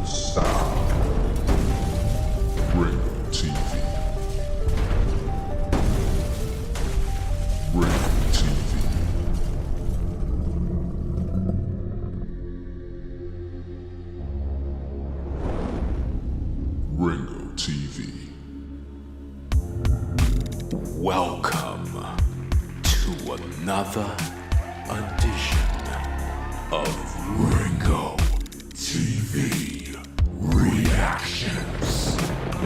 sound. Ringo TV. Ringo TV. Ringo TV. Welcome to another edition of Ringo TV Reactions,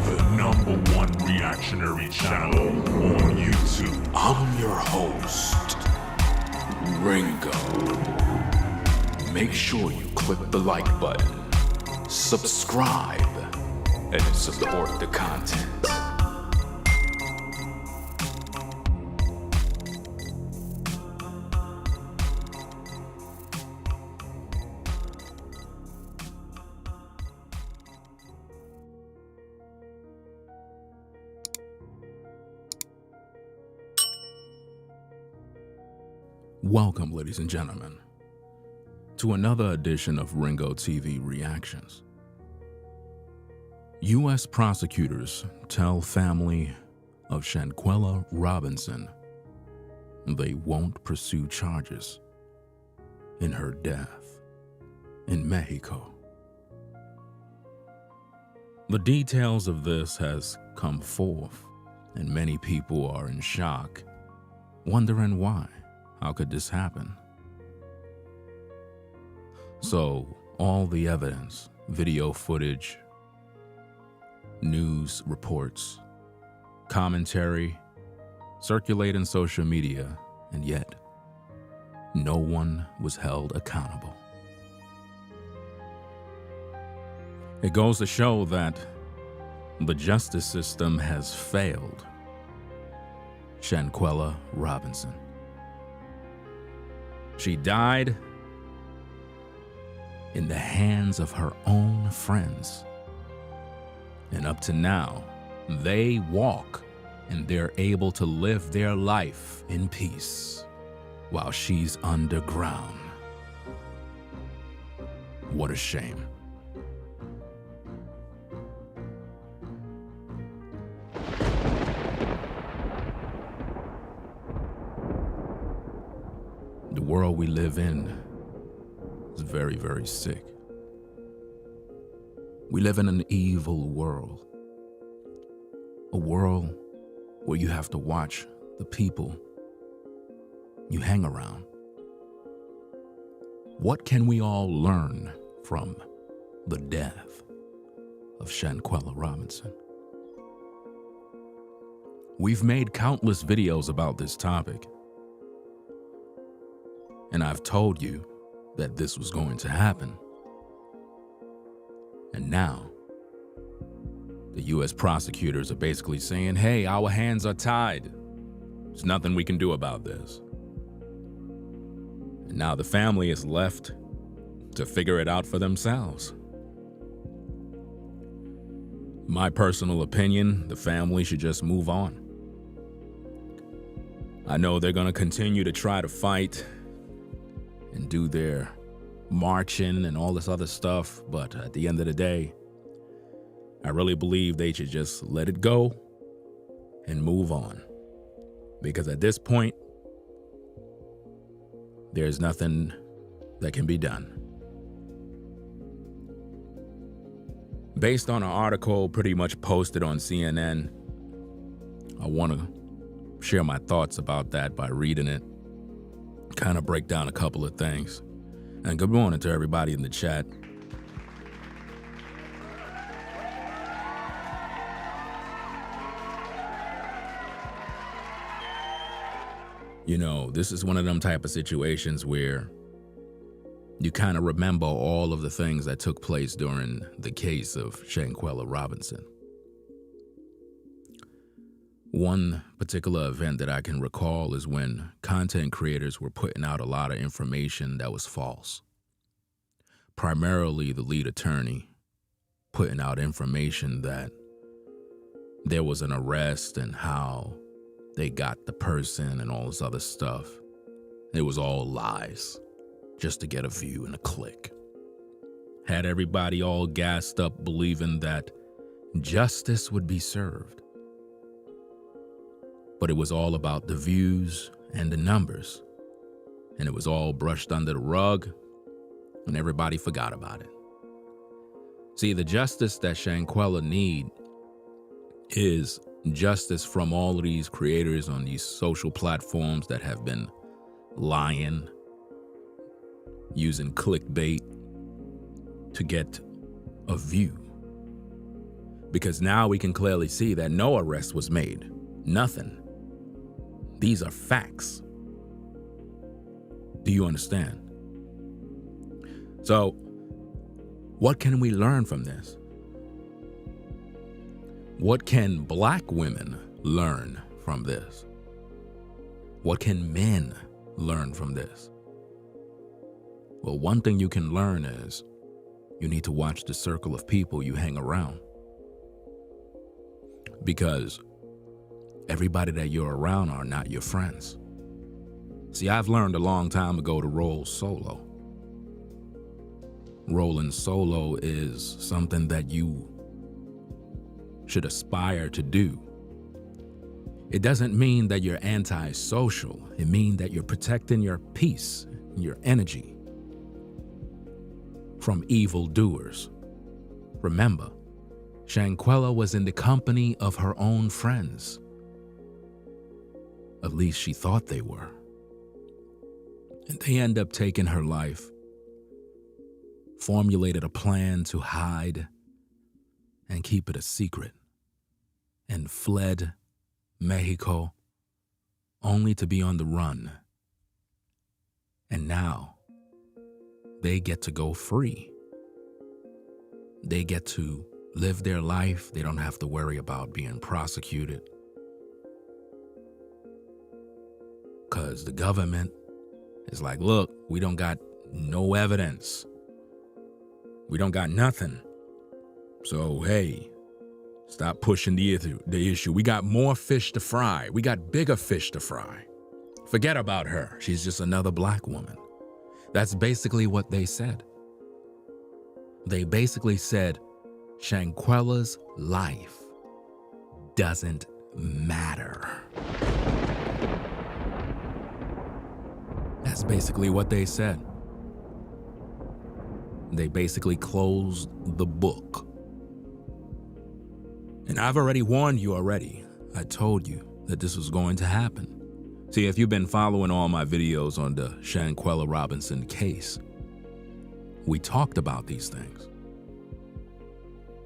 The #1 reactionary channel on YouTube. I'm your host, Ringo. Make sure you click the like button, subscribe, and support the content. Welcome, ladies and gentlemen, to another edition of Ringo TV Reactions. U.S. prosecutors tell family of Shanquella Robinson they won't pursue charges in her death in Mexico. The details of this has come forth, and many people are in shock, wondering why. How could this happen? So, all the evidence, video footage, news reports, commentary, circulate in social media, and yet, no one was held accountable. It goes to show that the justice system has failed Shanquella Robinson. She died in the hands of her own friends. And up to now, they walk and they're able to live their life in peace while she's underground. What a shame. The world we live in is very, very sick. We live in an evil world. A world where you have to watch the people you hang around. What can we all learn from the death of Shanquella Robinson? We've made countless videos about this topic. And I've told you that this was going to happen. And now, the U.S. prosecutors are basically saying, hey, our hands are tied. There's nothing we can do about this. And now the family is left to figure it out for themselves. My personal opinion, the family should just move on. I know they're going to continue to try to fight and do their marching and all this other stuff, but at the end of the day, I really believe they should just let it go and move on. Because at this point, there's nothing that can be done. Based on an article pretty much posted on CNN, I want to share my thoughts about that by reading it. Kind of break down a couple of things. And good morning to everybody in the chat. You know, this is one of them type of situations where you kind of remember all of the things that took place during the case of Shanquella Robinson. One particular event that I can recall is when content creators were putting out a lot of information that was false. Primarily the lead attorney putting out information that there was an arrest and how they got the person and all this other stuff. It was all lies, just to get a view and a click. had everybody all gassed up believing that justice would be served. But it was all about the views and the numbers, and it was all brushed under the rug, and everybody forgot about it. See, the justice that Shanquella need is justice from all of these creators on these social platforms that have been lying, using clickbait to get a view. Because now we can clearly see that no arrest was made. Nothing. These are facts. Do you understand? So, what can we learn from this? What can black women learn from this? What can men learn from this? Well, one thing you can learn is you need to watch the circle of people you hang around. Because everybody that you're around are not your friends. See, I've learned a long time ago to roll solo. Rolling solo is something that you should aspire to do. It doesn't mean that you're antisocial. It means that you're protecting your peace, your energy from evildoers. Remember, Shanquella was in the company of her own friends. At least she thought they were. And they end up taking her life, formulated a plan to hide and keep it a secret, and fled Mexico only to be on the run. And now they get to go free. They get to live their life. They don't have to worry about being prosecuted. Because the government is like, look, we don't got no evidence. We don't got nothing. So, hey, stop pushing the issue. We got more fish to fry. We got bigger fish to fry. Forget about her. She's just another black woman. That's basically what they said. They basically said Shanquella's life doesn't matter. That's basically what they said. They basically closed the book. And I've already warned you already. I told you that this was going to happen. See, if you've been following all my videos on the Shanquella Robinson case, we talked about these things.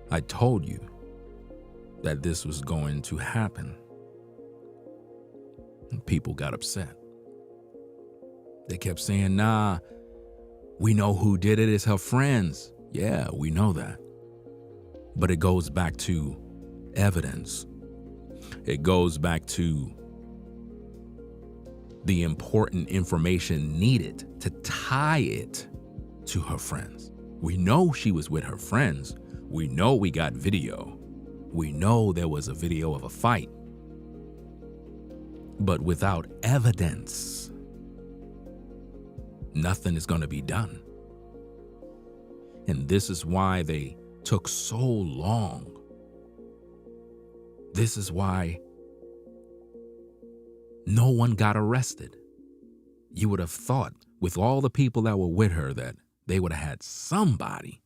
I told you that this was going to happen. And people got upset. They kept saying, nah, we know who did it. It's her friends. Yeah, we know that. But it goes back to evidence. It goes back to the important information needed to tie it to her friends. We know she was with her friends. We know we got video. We know there was a video of a fight. But without evidence, nothing is going to be done. And this is why they took so long. This is why no one got arrested. You would have thought, with all the people that were with her, that they would have had somebody.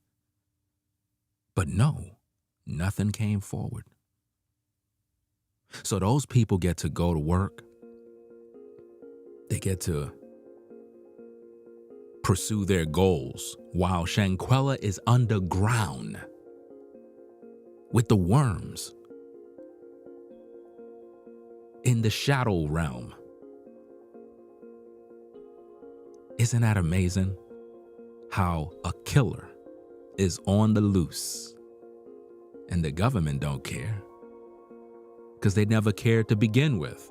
But no, nothing came forward. So those people get to go to work. They get to pursue their goals while Shanquella is underground with the worms in the shadow realm. Isn't that amazing? How a killer is on the loose and the government don't care, because they never cared to begin with.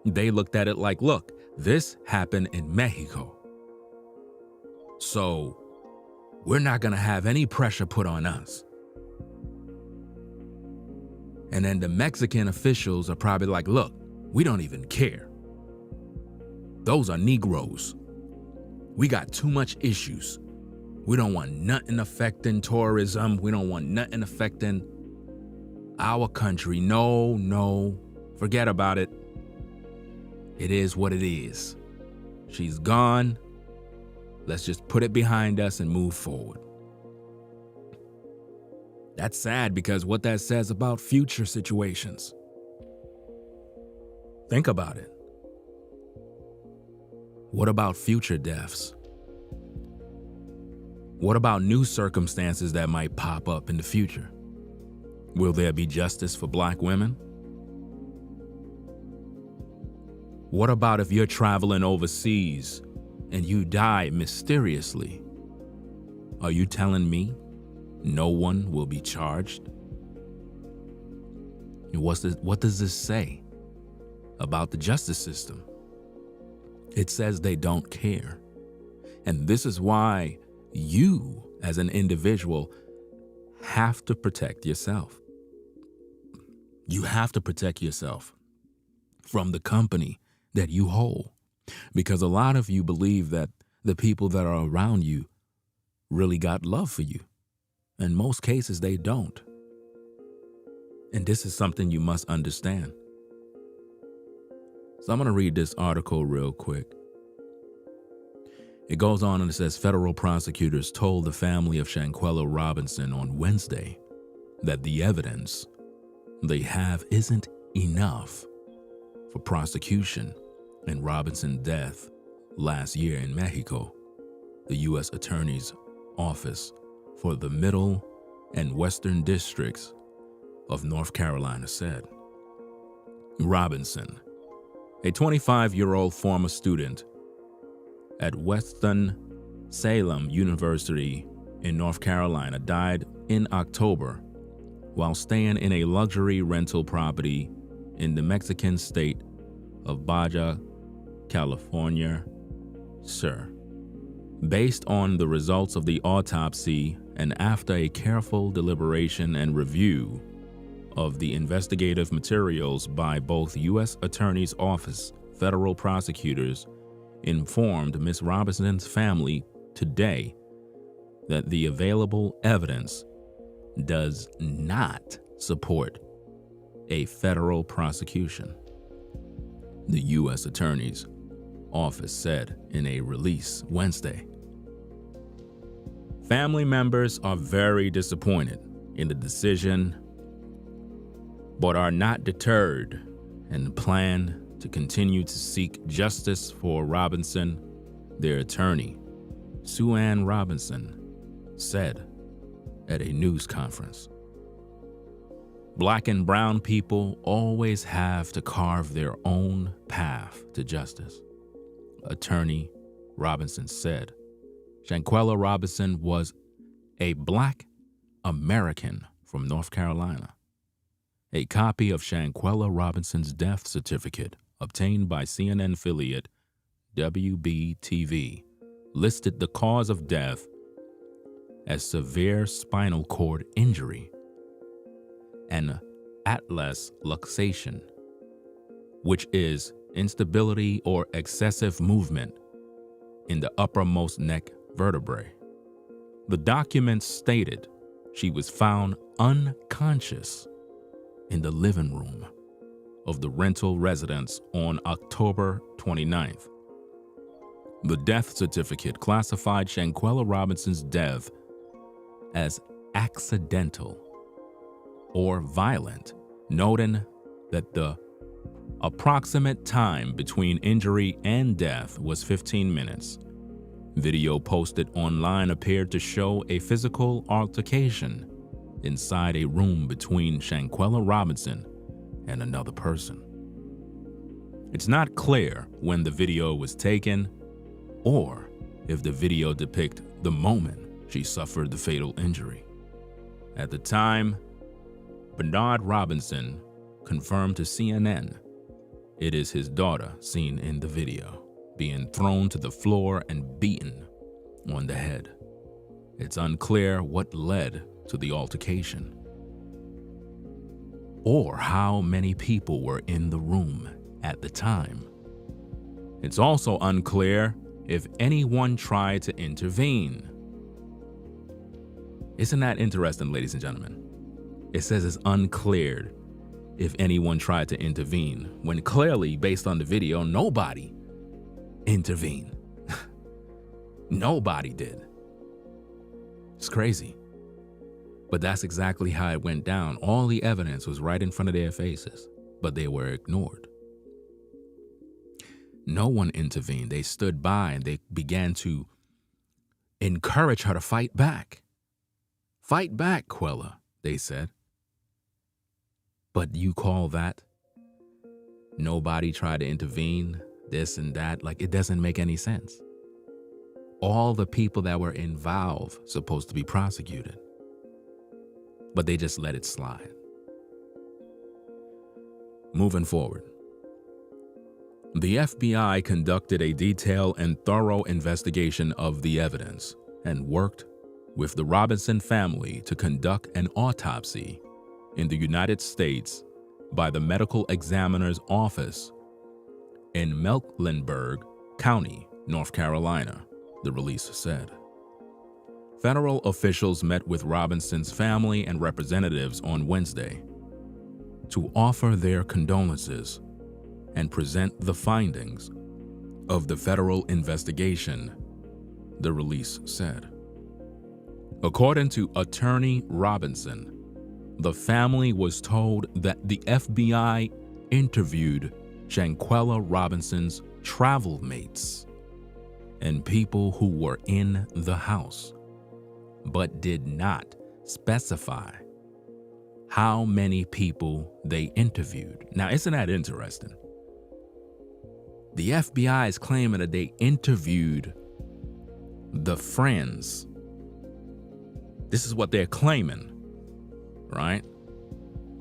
They looked at it like, look, this happened in Mexico, so we're not going to have any pressure put on us. And then the Mexican officials are probably like, look, we don't even care. Those are Negroes. We got too much issues. We don't want nothing affecting tourism. We don't want nothing affecting our country. No, forget about it. It is what it is. She's gone. Let's just put it behind us and move forward. That's sad because what that says about future situations. Think about it. What about future deaths? What about new circumstances that might pop up in the future? Will there be justice for Black women? What about if you're traveling overseas and you die mysteriously? Are you telling me no one will be charged? What does this say about the justice system? It says they don't care. And this is why you, as an individual, have to protect yourself. You have to protect yourself from the company that you hold. Because a lot of you believe that the people that are around you really got love for you. In most cases, they don't. And this is something you must understand. So I'm going to read this article real quick. It goes on and it says, federal prosecutors told the family of Shanquella Robinson on Wednesday that the evidence they have isn't enough for prosecution in Robinson's death last year in Mexico. The U.S. Attorney's Office for the Middle and Western Districts of North Carolina said. Robinson, a 25-year-old former student at Winston-Salem University in North Carolina, died in October while staying in a luxury rental property in the Mexican state of Baja California Sur. Based on the results of the autopsy and after a careful deliberation and review of the investigative materials by both U.S. Attorney's Office, federal prosecutors informed Ms. Robinson's family today that the available evidence does not support a federal prosecution. The U.S. Attorney's Office said in a release Wednesday. Family members are very disappointed in the decision, but are not deterred and plan to continue to seek justice for Robinson, their attorney, Sue Ann Robinson, said at a news conference. Black and brown people always have to carve their own path to justice, Attorney Robinson said. Shanquella Robinson was a Black American from North Carolina. A copy of Shanquella Robinson's death certificate, obtained by CNN affiliate WBTV, listed the cause of death as severe spinal cord injury and atlas luxation, which is instability or excessive movement in the uppermost neck vertebrae. The document stated she was found unconscious in the living room of the rental residence on October 29th. The death certificate classified Shanquella Robinson's death as accidental or violent, noting that the approximate time between injury and death was 15 minutes. Video posted online appeared to show a physical altercation inside a room between Shanquella Robinson and another person. It's not clear when the video was taken or if the video depicts the moment she suffered the fatal injury. At the time, Bernard Robinson confirmed to CNN it is his daughter seen in the video, being thrown to the floor and beaten on the head. It's unclear what led to the altercation or how many people were in the room at the time. It's also unclear if anyone tried to intervene. Isn't that interesting, ladies and gentlemen? It says it's unclear if anyone tried to intervene, when clearly, based on the video, nobody intervened. Nobody did. It's crazy. But that's exactly how it went down. All the evidence was right in front of their faces, but they were ignored. No one intervened. They stood by and they began to encourage her to fight back. Fight back, Quella, they said. But you call that? Nobody tried to intervene, this and that. Like, it doesn't make any sense. All the people that were involved supposed to be prosecuted, but they just let it slide. Moving forward. The FBI conducted a detailed and thorough investigation of the evidence and worked with the Robinson family to conduct an autopsy in the United States by the Medical Examiner's Office in Mecklenburg County, North Carolina, the release said. Federal officials met with Robinson's family and representatives on Wednesday to offer their condolences and present the findings of the federal investigation, the release said. According to Attorney Robinson, the family was told that the FBI interviewed Shanquella Robinson's travel mates and people who were in the house, but did not specify how many people they interviewed. Now, isn't that interesting? The FBI is claiming that they interviewed the friends. This is what they're claiming, right?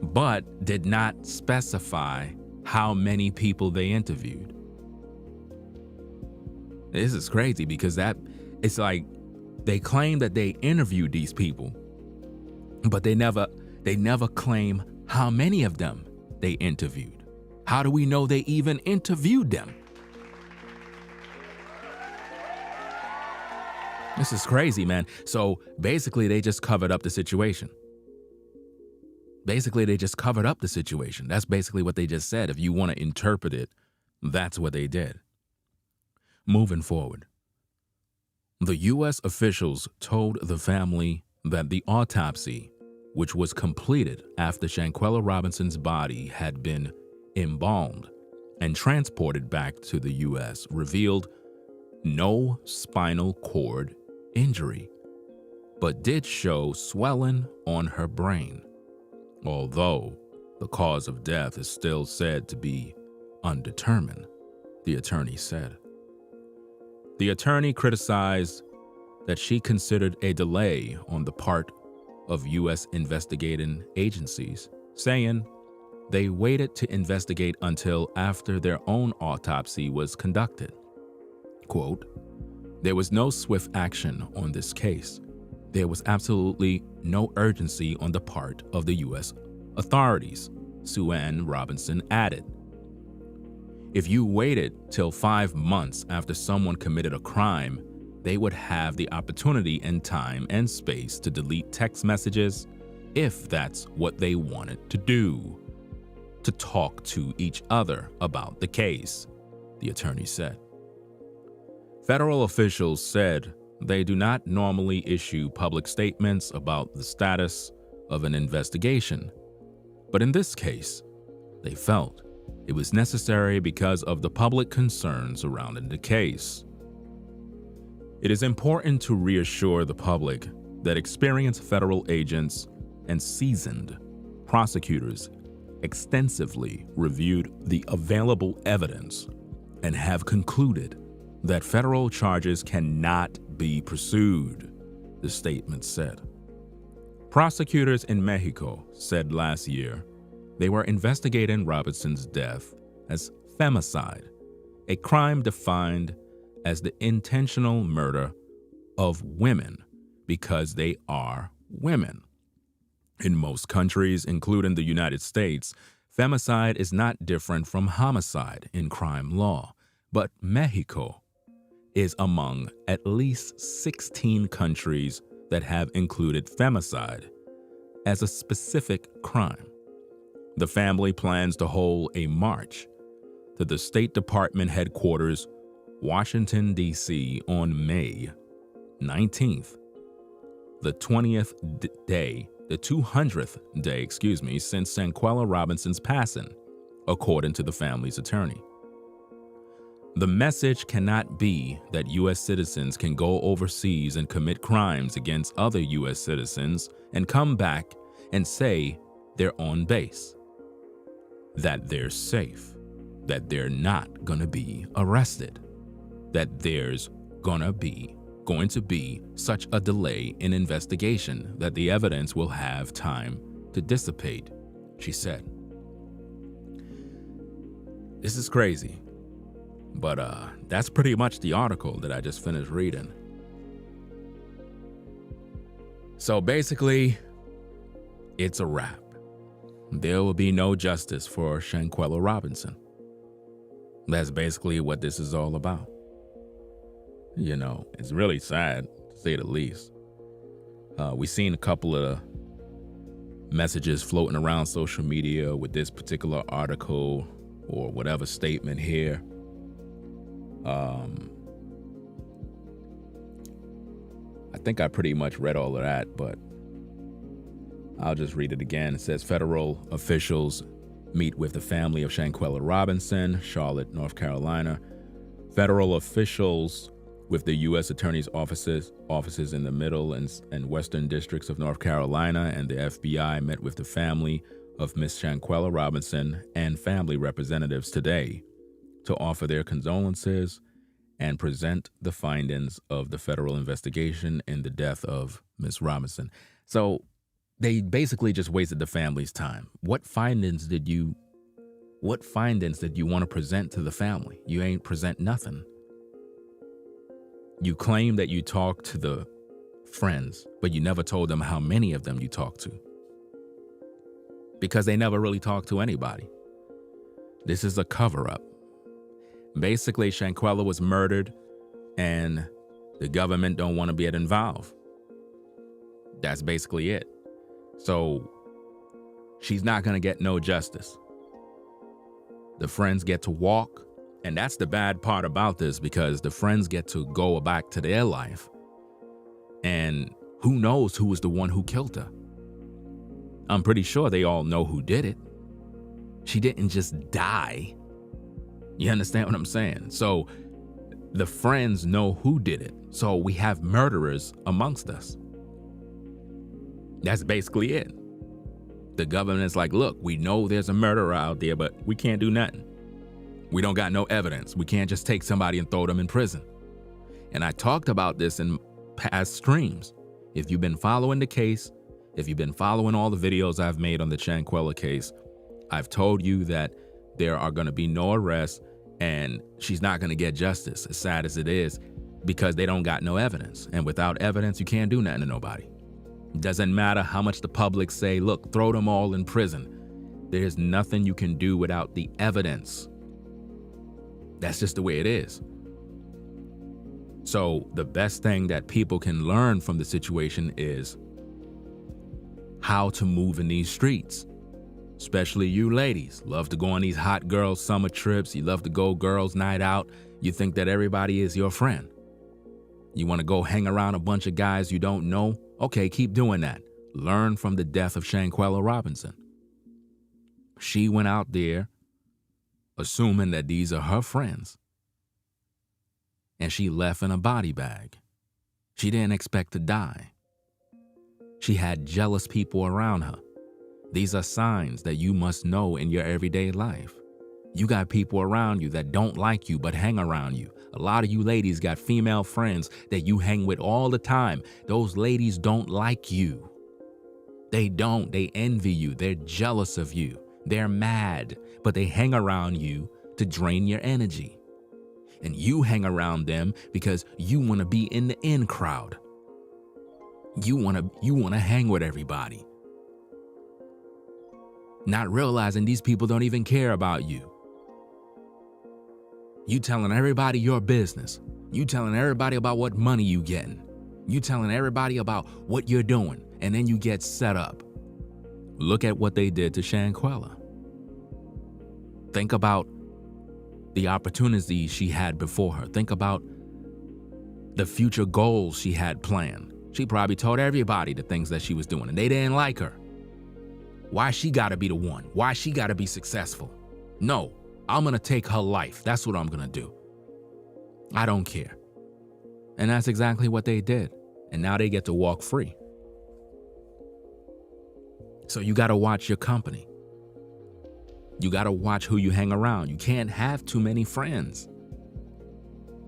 But did not specify how many people they interviewed. This is crazy because it's like they claim that they interviewed these people, but they never claim how many of them they interviewed. How do we know they even interviewed them? This is crazy, man. So basically, they just covered up the situation. That's basically what they just said. If you want to interpret it, that's what they did. Moving forward. The U.S. officials told the family that the autopsy, which was completed after Shanquella Robinson's body had been embalmed and transported back to the U.S., revealed no spinal cord injury, but did show swelling on her brain, although the cause of death is still said to be undetermined, the attorney said. The attorney criticized that she considered a delay on the part of U.S. investigating agencies, saying they waited to investigate until after their own autopsy was conducted. Quote, "There was no swift action on this case. There was absolutely no urgency on the part of the U.S. authorities," Sue Ann Robinson added. If you waited till 5 months after someone committed a crime, they would have the opportunity and time and space to delete text messages if that's what they wanted to do, to talk to each other about the case, the attorney said. Federal officials said they do not normally issue public statements about the status of an investigation, but in this case, they felt it was necessary because of the public concerns surrounding the case. It is important to reassure the public that experienced federal agents and seasoned prosecutors extensively reviewed the available evidence and have concluded that federal charges cannot be pursued, the statement said. Prosecutors in Mexico said last year they were investigating Robinson's death as femicide, a crime defined as the intentional murder of women because they are women. In most countries, including the United States, femicide is not different from homicide in crime law, but Mexico is among at least 16 countries that have included femicide as a specific crime. The family plans to hold a march to the State Department headquarters, Washington, D.C. on May 19th, the 200th day since Shanquella Robinson's passing, according to the family's attorney. The message cannot be that U.S. citizens can go overseas and commit crimes against other U.S. citizens and come back and say they're on base, that they're safe, that they're not going to be arrested, that there's going to be such a delay in investigation that the evidence will have time to dissipate, she said. This is crazy, but that's pretty much the article that I just finished reading. So basically, it's a wrap. There will be no justice for Shanquella Robinson. That's basically what this is all about. You know, it's really sad, to say the least. We've seen a couple of messages floating around social media with this particular article or whatever statement here. I think I pretty much read all of that, but I'll just read it again. It says federal officials meet with the family of Shanquella Robinson, Charlotte, North Carolina. Federal officials with the U.S. Attorney's offices in the Middle and Western Districts of North Carolina and the FBI met with the family of Miss Shanquella Robinson and family representatives today to offer their condolences and present the findings of the federal investigation in the death of Miss Robinson. So they basically just wasted the family's time. What findings did you want to present to the family? You ain't present nothing. You claim that you talked to the friends, but you never told them how many of them you talked to. Because they never really talked to anybody. This is a cover-up. Basically, Shanquella was murdered and the government don't want to be involved. That's basically it. So she's not going to get no justice. The friends get to walk. And that's the bad part about this, because the friends get to go back to their life. And who knows who was the one who killed her? I'm pretty sure they all know who did it. She didn't just die. You understand what I'm saying? So the friends know who did it. So we have murderers amongst us. That's basically it. The government's like, look, we know there's a murderer out there, but we can't do nothing. We don't got no evidence. We can't just take somebody and throw them in prison. And I talked about this in past streams. If you've been following the case, if you've been following all the videos I've made on the Shanquella case, I've told you that there are going to be no arrests and she's not going to get justice, as sad as it is, because they don't got no evidence. And without evidence, you can't do nothing to nobody. It doesn't matter how much the public say, look, throw them all in prison. There's nothing you can do without the evidence. That's just the way it is. So the best thing that people can learn from the situation is how to move in these streets. Especially you ladies. Love to go on these hot girl summer trips. You love to go girls' night out. You think that everybody is your friend. You want to go hang around a bunch of guys you don't know? Okay, keep doing that. Learn from the death of Shanquella Robinson. She went out there assuming that these are her friends. And she left in a body bag. She didn't expect to die. She had jealous people around her. These are signs that you must know in your everyday life. You got people around you that don't like you but hang around you. A lot of you ladies got female friends that you hang with all the time. Those ladies don't like you. They don't. They envy you. They're jealous of you. They're mad, but they hang around you to drain your energy. And you hang around them because you want to be in the in crowd. You want to hang with everybody. Not realizing these people don't even care about you. You telling everybody your business. You telling everybody about what money you getting. You telling everybody about what you're doing, and then you get set up. Look at what they did to Shanquella. Think about the opportunities she had before her. Think about the future goals she had planned. She probably told everybody the things that she was doing, and they didn't like her. Why she gotta be the one? Why she gotta be successful? No, I'm gonna take her life. That's what I'm gonna do. I don't care. And that's exactly what they did. And now they get to walk free. So you gotta watch your company. You gotta watch who you hang around. You can't have too many friends.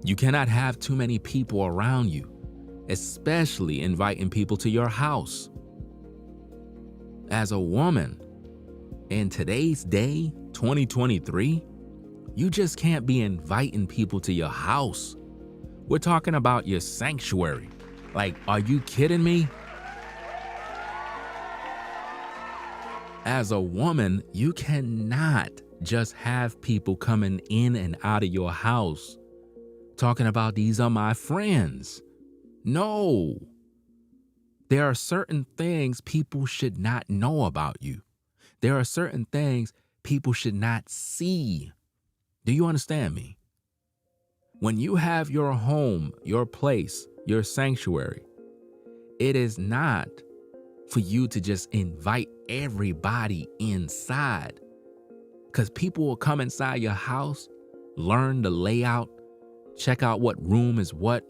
You cannot have too many people around you, especially inviting people to your house. As a woman, in today's day, 2023, you just can't be inviting people to your house. We're talking about your sanctuary. Like, are you kidding me? As a woman, you cannot just have people coming in and out of your house talking about these are my friends. No. There are certain things people should not know about you. There are certain things people should not see. Do you understand me? When you have your home, your place, your sanctuary, it is not for you to just invite everybody inside. Because people will come inside your house, learn the layout, check out what room is what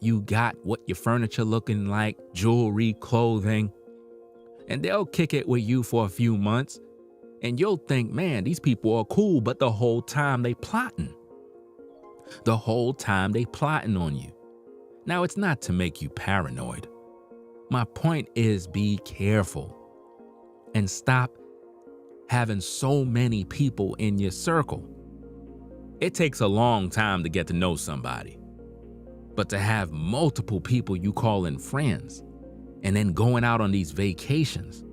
you got, what your furniture looking like, jewelry, clothing, and they'll kick it with you for a few months, and you'll think, man, these people are cool, but the whole time they plotting. The whole time they plotting on you. Now, it's not to make you paranoid. My point is, be careful and stop having so many people in your circle. It takes a long time to get to know somebody, but to have multiple people you call in friends and then going out on these vacations,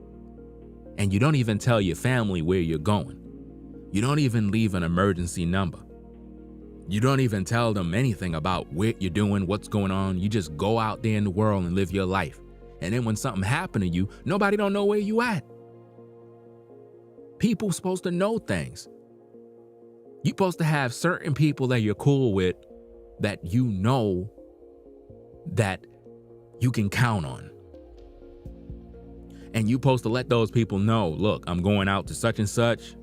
and you don't even tell your family where you're going. You don't even leave an emergency number. You don't even tell them anything about what you're doing, what's going on. You just go out there in the world and live your life. And then when something happened to you, nobody don't know where you at. People supposed to know things. You're supposed to have certain people that you're cool with that you know that you can count on. And you're supposed to let those people know, look, I'm going out to such and such.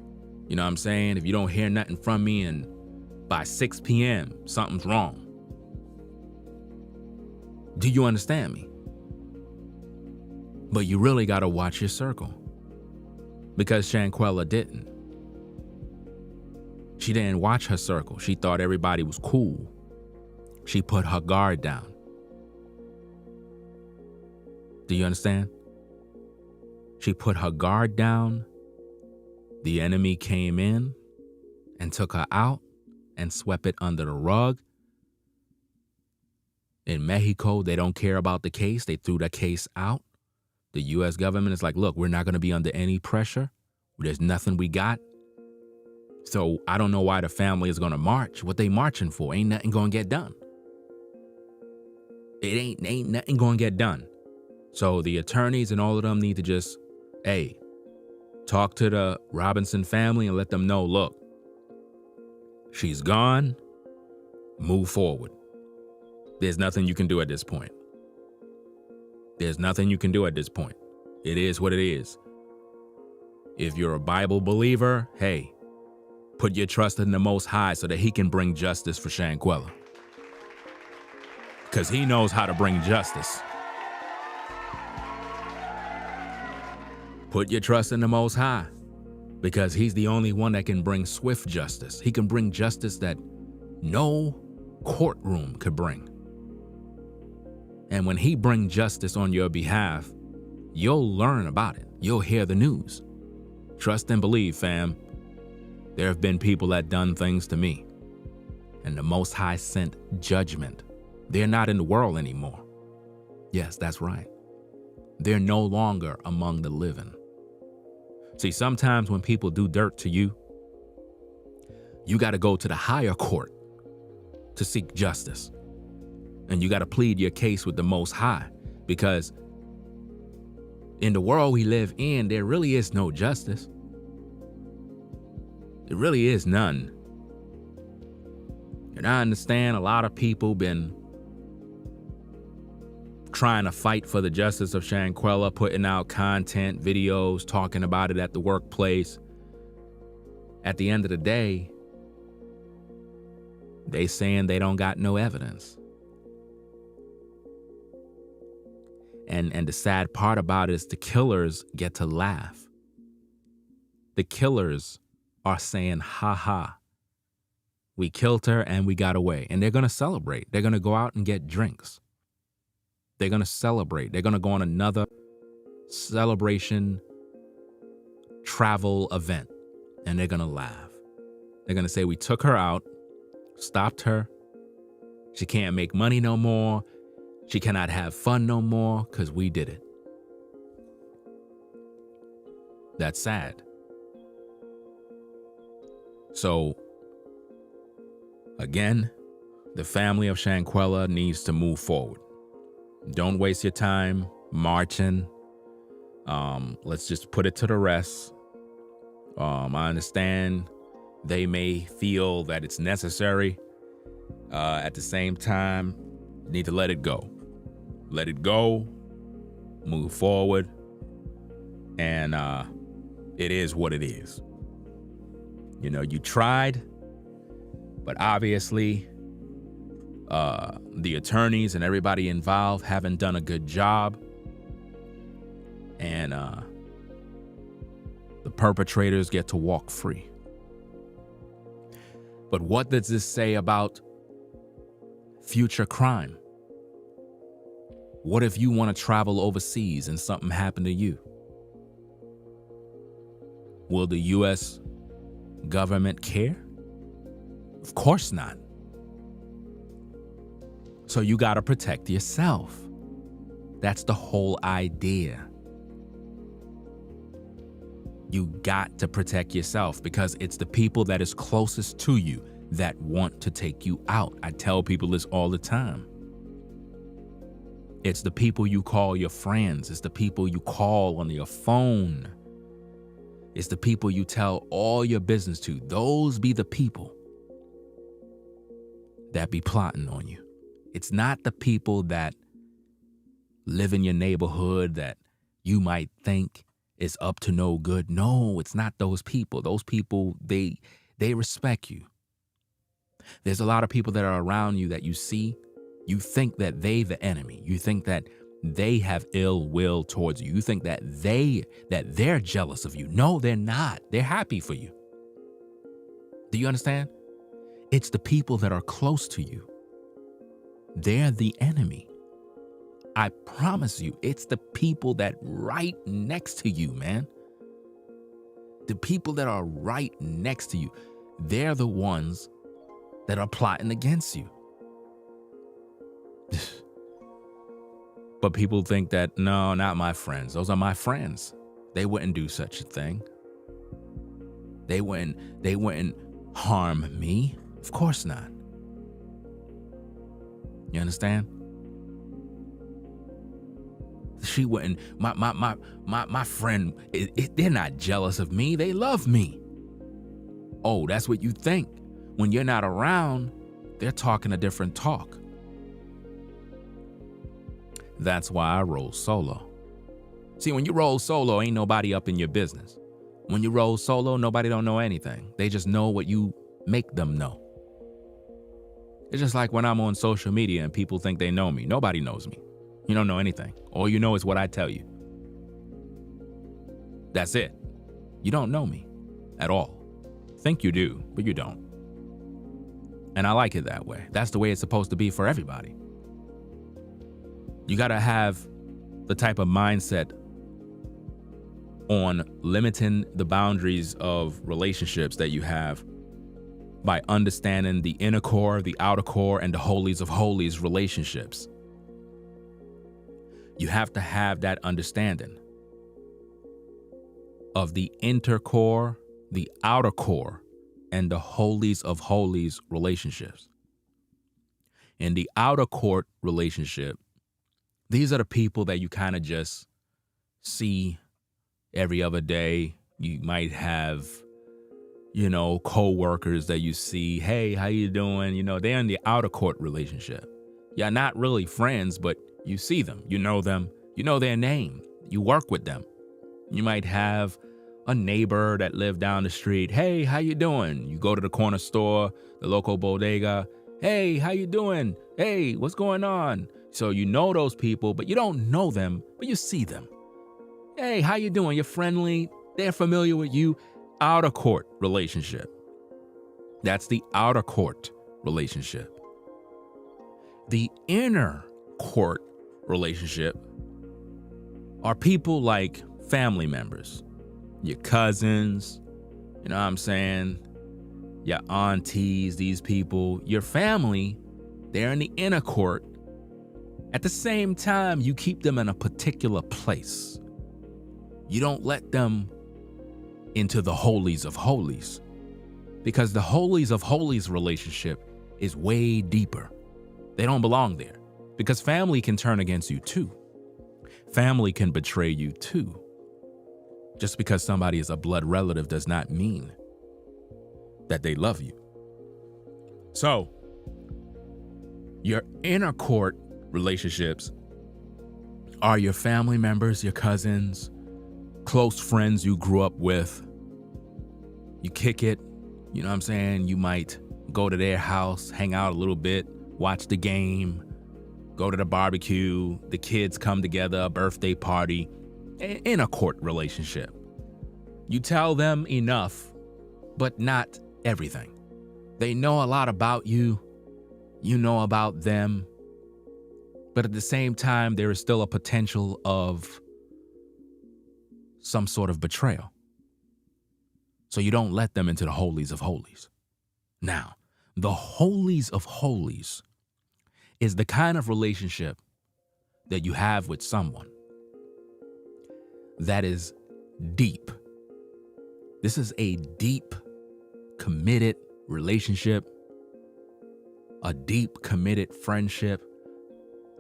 You know what I'm saying? If you don't hear nothing from me and by 6 p.m., something's wrong. Do you understand me? But you really got to watch your circle. Because Shanquella didn't. She didn't watch her circle. She thought everybody was cool. She put her guard down. Do you understand? She put her guard down. The enemy came in and took her out and swept it under the rug. In Mexico, they don't care about the case. They threw the case out. The U.S. government is like, look, we're not going to be under any pressure. There's nothing we got. So I don't know why the family is going to march. What they marching for? Ain't nothing going to get done. It ain't nothing going to get done. So the attorneys and all of them need to just, hey, talk to the Robinson family and let them know, look, she's gone. Move forward. There's nothing you can do at this point. There's nothing you can do at this point. It is what it is. If you're a Bible believer, hey, put your trust in the Most High so that he can bring justice for Shanquella. Because he knows how to bring justice. Put your trust in the Most High because he's the only one that can bring swift justice. He can bring justice that no courtroom could bring. And when he brings justice on your behalf, you'll learn about it. You'll hear the news. Trust and believe, fam. There have been people that done things to me, and the Most High sent judgment. They're not in the world anymore. Yes, that's right. They're no longer among the living. See, sometimes when people do dirt to you, you got to go to the higher court to seek justice. And you got to plead your case with the Most High, because in the world we live in, there really is no justice. There really is none. And I understand a lot of people been trying to fight for the justice of Shanquella, putting out content, videos, talking about it at the workplace. At the end of the day, they saying they don't got no evidence. And the sad part about it is the killers get to laugh. The killers are saying, ha ha, we killed her and we got away. And they're going to celebrate. They're going to go out and get drinks. They're going to celebrate. They're going to go on another celebration travel event, and they're going to laugh. They're going to say, we took her out, stopped her. She can't make money no more. She cannot have fun no more because we did it. That's sad. So, again, the family of Shanquella needs to move forward. Don't waste your time marching. Let's just put it to the rest. I understand they may feel that it's necessary. At the same time, you need to let it go. Let it go, move forward, and it is what it is. You know, you tried, but obviously the attorneys and everybody involved haven't done a good job, and the perpetrators get to walk free. But what does this say about future crime? What if you want to travel overseas and something happened to you? Will the U.S. government care? Of course not. So you got to protect yourself. That's the whole idea. You got to protect yourself because it's the people that is closest to you that want to take you out. I tell people this all the time. It's the people you call your friends. It's the people you call on your phone. It's the people you tell all your business to. Those be the people that be plotting on you. It's not the people that live in your neighborhood that you might think is up to no good. No, it's not those people. Those people, they respect you. There's a lot of people that are around you that you see. You think that they the enemy. You think that they have ill will towards you. You think that they're jealous of you. No, they're not. They're happy for you. Do you understand? It's the people that are close to you. They're the enemy. I promise you, it's the people that right next to you, man. The people that are right next to you, they're the ones that are plotting against you. But people think that, no, not my friends. Those are my friends. They wouldn't do such a thing. They wouldn't harm me. Of course not. You understand? She wouldn't, my friend, they're not jealous of me. They love me. Oh, that's what you think. When you're not around, they're talking a different talk. That's why I roll solo. See, when you roll solo, ain't nobody up in your business. When you roll solo, nobody don't know anything. They just know what you make them know. It's just like when I'm on social media and people think they know me. Nobody knows me. You don't know anything. All you know is what I tell you. That's it. You don't know me at all. Think you do, but you don't. And I like it that way. That's the way it's supposed to be for everybody. You got to have the type of mindset on limiting the boundaries of relationships that you have by understanding the inner core, the outer core, and the holies of holies relationships. You have to have that understanding of the inner core, the outer core, and the holies of holies relationships. In the outer court relationship, these are the people that you kind of just see every other day. You might have, co-workers that you see, hey, how you doing? They're in the outer court relationship. You're not really friends, but you see them, you know their name, you work with them. You might have a neighbor that lived down the street. Hey, how you doing? You go to the corner store, the local bodega. Hey, how you doing? Hey, what's going on? So you know those people, but you don't know them, but you see them. Hey, how you doing? You're friendly. They're familiar with you. Outer court relationship. That's the outer court relationship. The inner court relationship are people like family members, your cousins, you know what I'm saying? Your aunties, these people, your family, they're in the inner court. At the same time, you keep them in a particular place. You don't let them into the holies of holies, because the holies of holies relationship is way deeper. They don't belong there, because family can turn against you too. Family can betray you too. Just because somebody is a blood relative does not mean that they love you. So, your inner court relationships are your family members, your cousins, close friends you grew up with. You kick it, you know what I'm saying? You might go to their house, hang out a little bit, watch the game, go to the barbecue, the kids come together, a birthday party, in a court relationship. You tell them enough, but not everything. They know a lot about you, you know about them, but at the same time, there is still a potential of some sort of betrayal. So you don't let them into the holies of holies. Now, the holies of holies is the kind of relationship that you have with someone that is deep. This is a deep, committed relationship, a deep, committed friendship.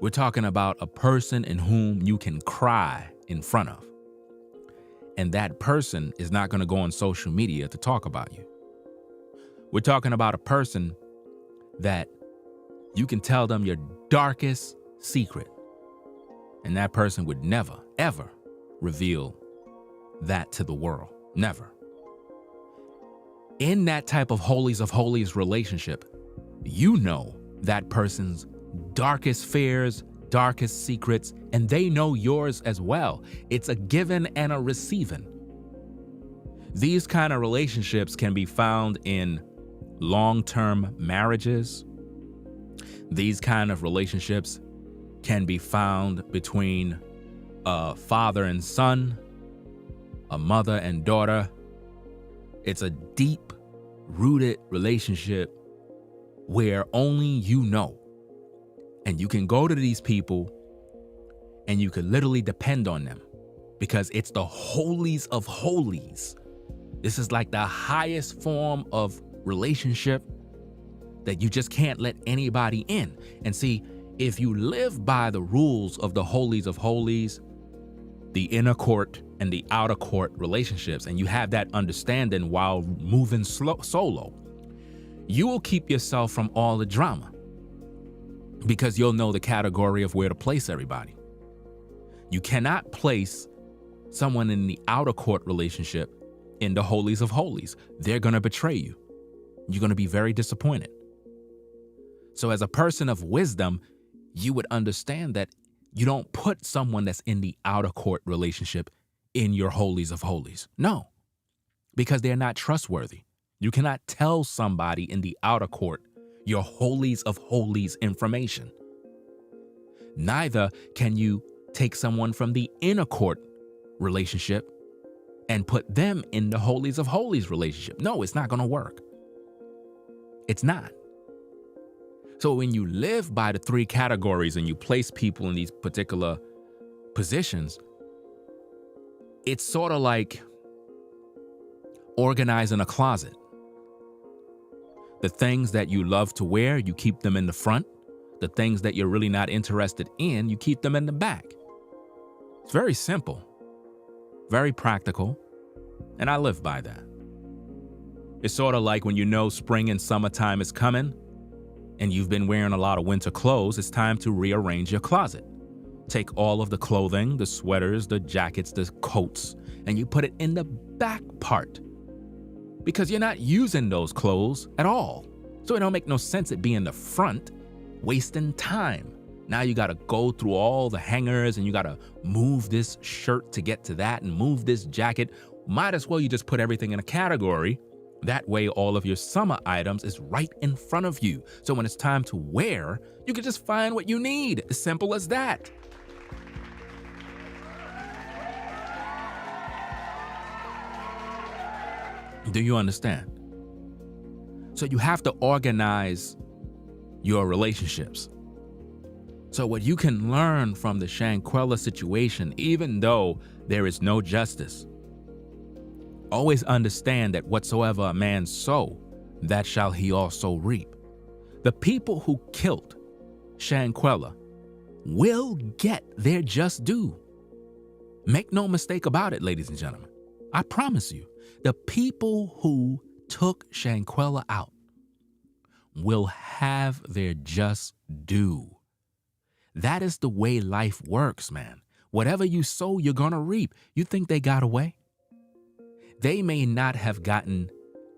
We're talking about a person in whom you can cry in front of. And that person is not going to go on social media to talk about you. We're talking about a person that you can tell them your darkest secret, and that person would never, ever reveal that to the world. Never. In that type of holies of holies relationship, you know that person's darkest fears, darkest secrets, and they know yours as well. It's a giving and a receiving. These kind of relationships can be found in long-term marriages. These kind of relationships can be found between a father and son, a mother and daughter. It's a deep-rooted relationship where only you know. And you can go to these people and you can literally depend on them because it's the holies of holies. This is like the highest form of relationship that you just can't let anybody in. And see, if you live by the rules of the holies of holies, the inner court and the outer court relationships, and you have that understanding while moving solo, you will keep yourself from all the drama because you'll know the category of where to place everybody. You cannot place someone in the outer court relationship in the holies of holies. They're going to betray you. You're going to be very disappointed. So as a person of wisdom, you would understand that you don't put someone that's in the outer court relationship in your holies of holies. No, because they're not trustworthy. You cannot tell somebody in the outer court your holies of holies information. Neither can you take someone from the inner court relationship and put them in the holies of holies relationship. No, it's not going to work. It's not. So when you live by the three categories and you place people in these particular positions, it's sort of like organizing a closet. The things that you love to wear, you keep them in the front. The things that you're really not interested in, you keep them in the back. It's very simple, very practical, and I live by that. It's sort of like when you know spring and summertime is coming and you've been wearing a lot of winter clothes, it's time to rearrange your closet. Take all of the clothing, the sweaters, the jackets, the coats, and you put it in the back part because you're not using those clothes at all. So it don't make no sense it being in the front, wasting time. Now you gotta go through all the hangers and you gotta move this shirt to get to that and move this jacket. Might as well you just put everything in a category. That way all of your summer items is right in front of you. So when it's time to wear, you can just find what you need. As simple as that. Do you understand? So you have to organize your relationships. So what you can learn from the Shanquella situation, even though there is no justice, always understand that whatsoever a man sow, that shall he also reap. The people who killed Shanquella will get their just due. Make no mistake about it, ladies and gentlemen. I promise you, the people who took Shanquella out will have their just due. That is the way life works, man. Whatever you sow, you're gonna reap. You think they got away? They may not have gotten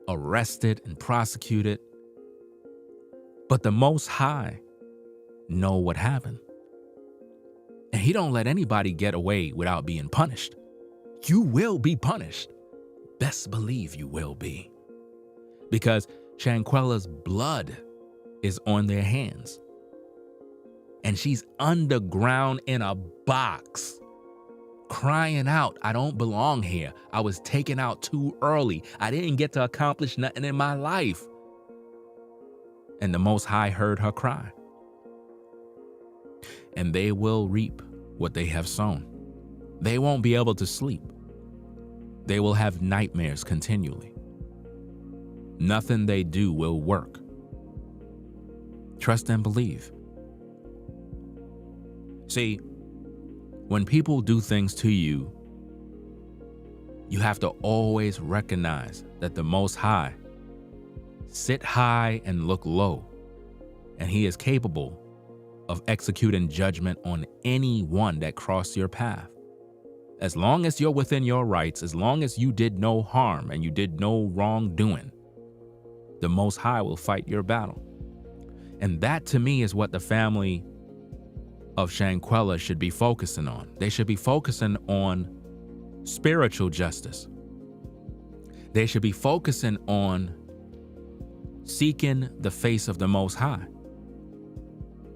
arrested and prosecuted, but the Most High know what happened. And he don't let anybody get away without being punished. You will be punished. Best believe you will be. Because Shanquella's blood is on their hands. And she's underground in a box, crying out, I don't belong here. I was taken out too early. I didn't get to accomplish nothing in my life. And the Most High heard her cry. And they will reap what they have sown. They won't be able to sleep. They will have nightmares continually. Nothing they do will work. Trust and believe. See, when people do things to you, you have to always recognize that the Most High sit high and look low, and he is capable of executing judgment on anyone that cross your path. As long as you're within your rights, as long as you did no harm and you did no wrongdoing, the Most High will fight your battle. And that, to me, is what the family of Shanquella should be focusing on. They should be focusing on spiritual justice. They should be focusing on seeking the face of the Most High,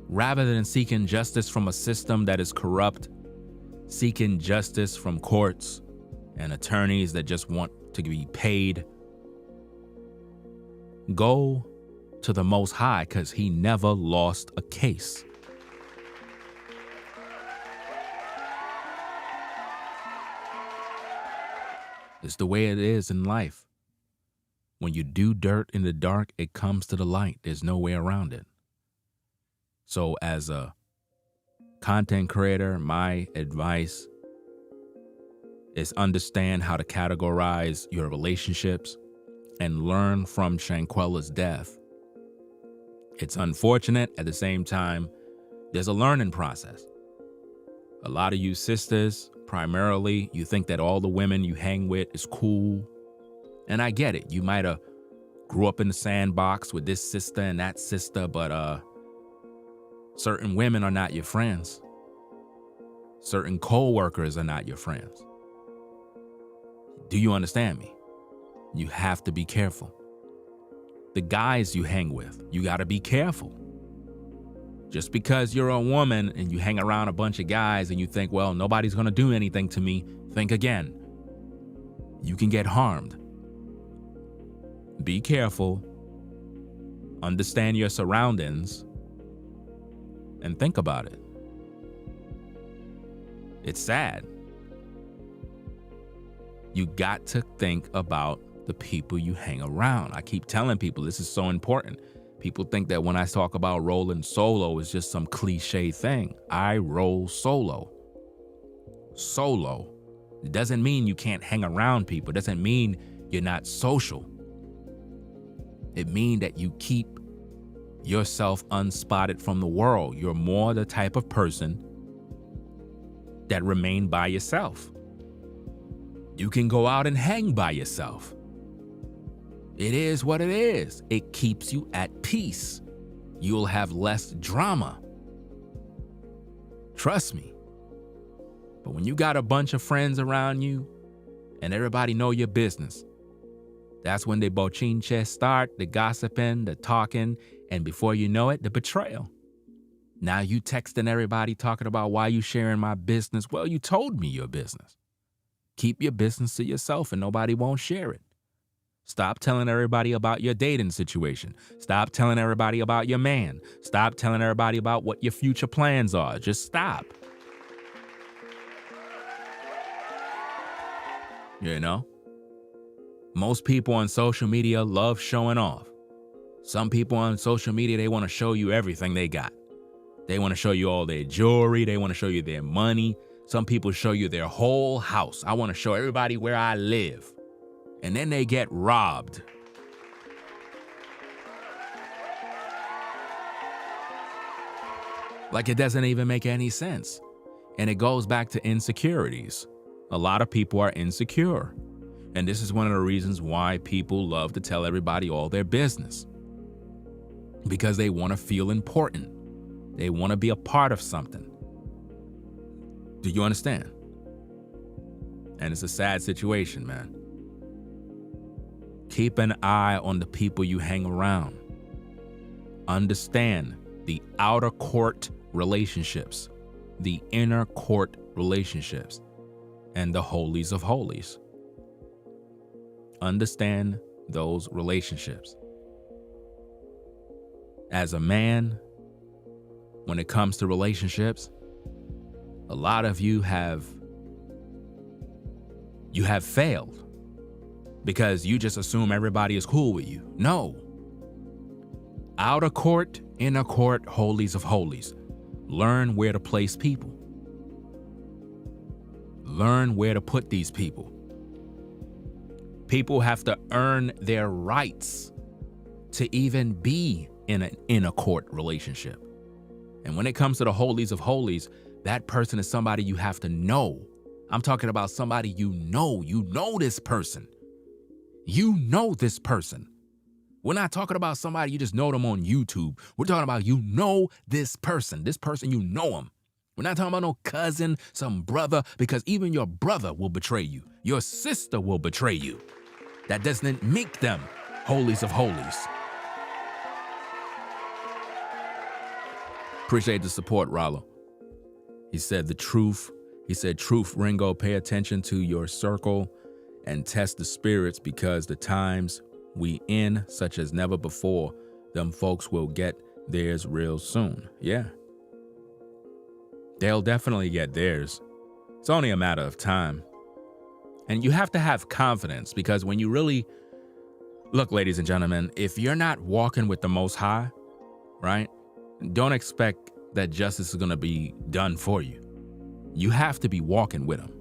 rather than seeking justice from a system that is corrupt, seeking justice from courts and attorneys that just want to be paid. Go to the Most High, because he never lost a case. It's the way it is in life. When you do dirt in the dark, it comes to the light. There's no way around it. So as a content creator, my advice is understand how to categorize your relationships and learn from Shanquella's death. It's unfortunate. At the same time, there's a learning process. A lot of you sisters, primarily, you think that all the women you hang with is cool. And I get it. You might have grew up in the sandbox with this sister and that sister, but certain women are not your friends. Certain co-workers are not your friends. Do you understand me? You have to be careful. The guys you hang with, you got to be careful. Just because you're a woman and you hang around a bunch of guys and you think, well, nobody's going to do anything to me, think again. You can get harmed. Be careful. Understand your surroundings. And think about it. It's sad. You got to think about the people you hang around. I keep telling people this is so important. People think that when I talk about rolling solo, it's just some cliche thing. I roll solo. Solo. It doesn't mean you can't hang around people. It doesn't mean you're not social. It means that you keep yourself unspotted from the world. You're more the type of person that remain by yourself. You can go out and hang by yourself. It is what it is. It keeps you at peace. You'll have less drama. Trust me. But when you got a bunch of friends around you and everybody know your business, that's when the bochinche start, the gossiping, the talking, and before you know it, the betrayal. Now you texting everybody talking about why you sharing my business. Well, you told me your business. Keep your business to yourself and nobody won't share it. Stop telling everybody about your dating situation. Stop telling everybody about your man. Stop telling everybody about what your future plans are. Just stop. You know? Most people on social media love showing off. Some people on social media, they want to show you everything they got. They want to show you all their jewelry. They want to show you their money. Some people show you their whole house. I want to show everybody where I live. And then they get robbed. Like it doesn't even make any sense. And it goes back to insecurities. A lot of people are insecure. And this is one of the reasons why people love to tell everybody all their business. Because they want to feel important. They want to be a part of something. Do you understand? And it's a sad situation, man. Keep an eye on the people you hang around. Understand the outer court relationships, the inner court relationships, and the holies of holies. Understand those relationships. As a man, when it comes to relationships, a lot of you have failed because you just assume everybody is cool with you. No. Outer court, inner court, holies of holies. Learn where to place people. Learn where to put these people. People have to earn their rights to even be in an inner court relationship. And when it comes to the holies of holies, that person is somebody you have to know. I'm talking about somebody you know this person. You know this person. We're not talking about somebody you just know them on YouTube. We're talking about you know this person. This person, you know him. We're not talking about no cousin, some brother, because even your brother will betray you. Your sister will betray you. That doesn't make them holies of holies. Appreciate the support, Rollo. He said truth, Ringo, pay attention to your circle and test the spirits because the times we in, such as never before, them folks will get theirs real soon. Yeah. They'll definitely get theirs. It's only a matter of time. And you have to have confidence because when you really, look, ladies and gentlemen, if you're not walking with the Most High, right, don't expect that justice is going to be done for you. You have to be walking with him.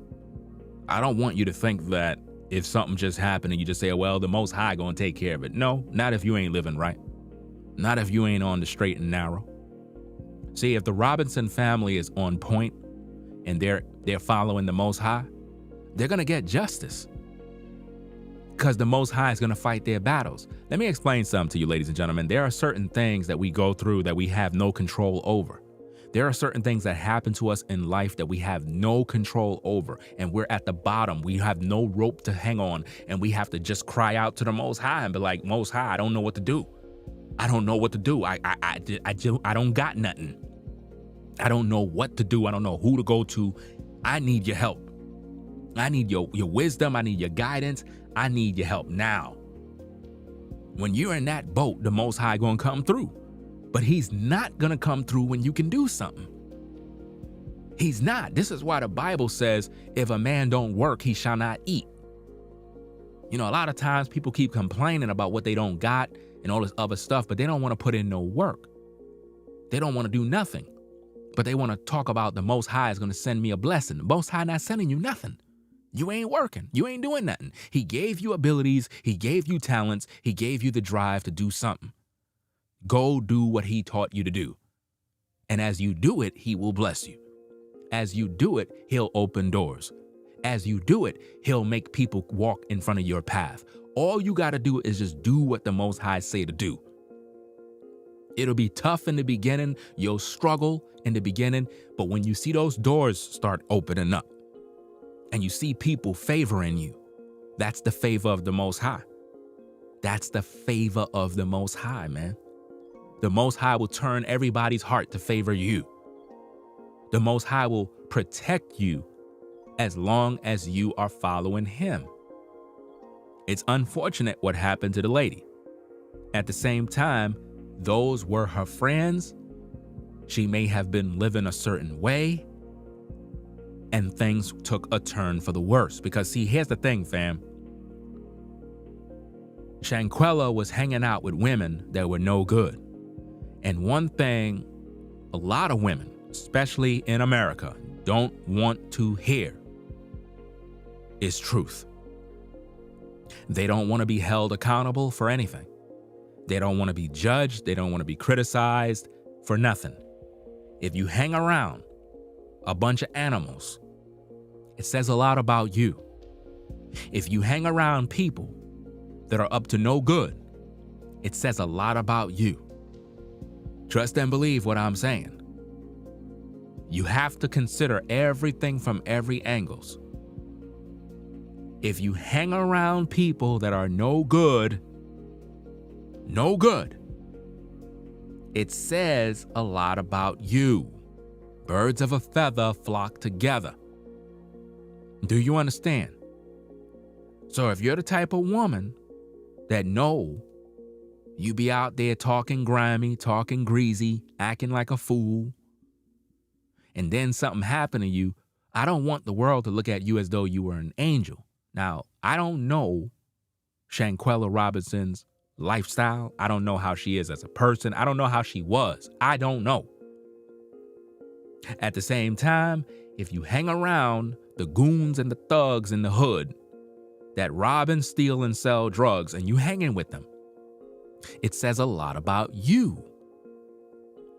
I don't want you to think that if something just happened and you just say, well, the Most High going to take care of it. No, not if you ain't living right. Not if you ain't on the straight and narrow. See, if the Robinson family is on point and they're following the Most High, they're going to get justice because the Most High is going to fight their battles. Let me explain something to you, ladies and gentlemen. There are certain things that we go through that we have no control over. There are certain things that happen to us in life that we have no control over, and we're at the bottom. We have no rope to hang on, and we have to just cry out to the Most High and be like, Most High, I don't know what to do. I don't know what to do. I don't got nothing. I don't know what to do. I don't know who to go to. I need your help. I need your wisdom. I need your guidance. I need your help now. When you're in that boat, the Most High gonna come through. But he's not gonna come through when you can do something. He's not. This is why the Bible says, if a man don't work, he shall not eat. You know, a lot of times people keep complaining about what they don't got and all this other stuff, but they don't want to put in no work. They don't want to do nothing, but they want to talk about the Most High is going to send me a blessing. The Most High not sending you nothing. You ain't working. You ain't doing nothing. He gave you abilities. He gave you talents. He gave you the drive to do something. Go do what he taught you to do. And as you do it, he will bless you. As you do it, he'll open doors. As you do it, he'll make people walk in front of your path. All you got to do is just do what the Most High say to do. It'll be tough in the beginning. You'll struggle in the beginning. But when you see those doors start opening up and you see people favoring you, that's the favor of the Most High. That's the favor of the Most High, man. The Most High will turn everybody's heart to favor you. The Most High will protect you as long as you are following him. It's unfortunate what happened to the lady. At the same time, those were her friends. She may have been living a certain way, and things took a turn for the worse. Because see, here's the thing, fam. Shanquella was hanging out with women that were no good. And one thing a lot of women, especially in America, don't want to hear is truth. They don't want to be held accountable for anything. They don't want to be judged. They don't want to be criticized for nothing. If you hang around a bunch of animals, it says a lot about you. If you hang around people that are up to no good, it says a lot about you. Trust and believe what I'm saying. You have to consider everything from every angle. If you hang around people that are no good, it says a lot about you. Birds of a feather flock together. Do you understand? So if you're the type of woman that know you be out there talking grimy, talking greasy, acting like a fool, and then something happened to you, I don't want the world to look at you as though you were an angel. Now, I don't know Shanquella Robinson's lifestyle. I don't know how she is as a person. I don't know how she was. I don't know. At the same time, if you hang around the goons and the thugs in the hood that rob and steal and sell drugs, and you hanging with them, it says a lot about you.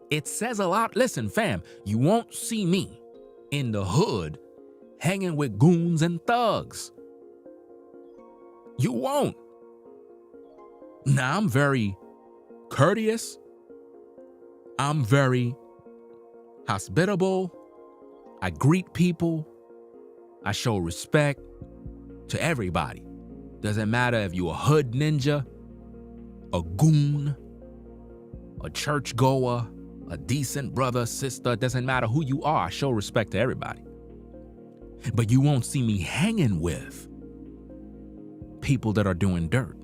It says a lot. Listen, fam, you won't see me in the hood hanging with goons and thugs. You won't. Now, I'm very courteous. I'm very hospitable. I greet people. I show respect to everybody. Doesn't matter if you're a hood ninja, a goon, a churchgoer, a decent brother, sister. Doesn't matter who you are. I show respect to everybody. But you won't see me hanging with people that are doing dirt.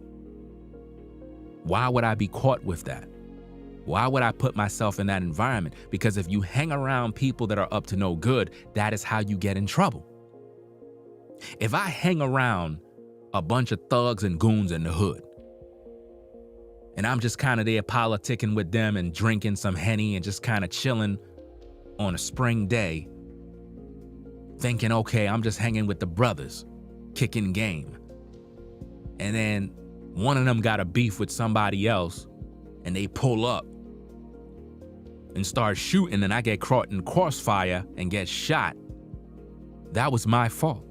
Why would I be caught with that? Why would I put myself in that environment? Because if you hang around people that are up to no good, that is how you get in trouble. If I hang around a bunch of thugs and goons in the hood, and I'm just kind of there politicking with them and drinking some Henny and just kind of chilling on a spring day, thinking, okay, I'm just hanging with the brothers, kicking game. And then one of them got a beef with somebody else, and they pull up and start shooting, and I get caught in crossfire and get shot. That was my fault.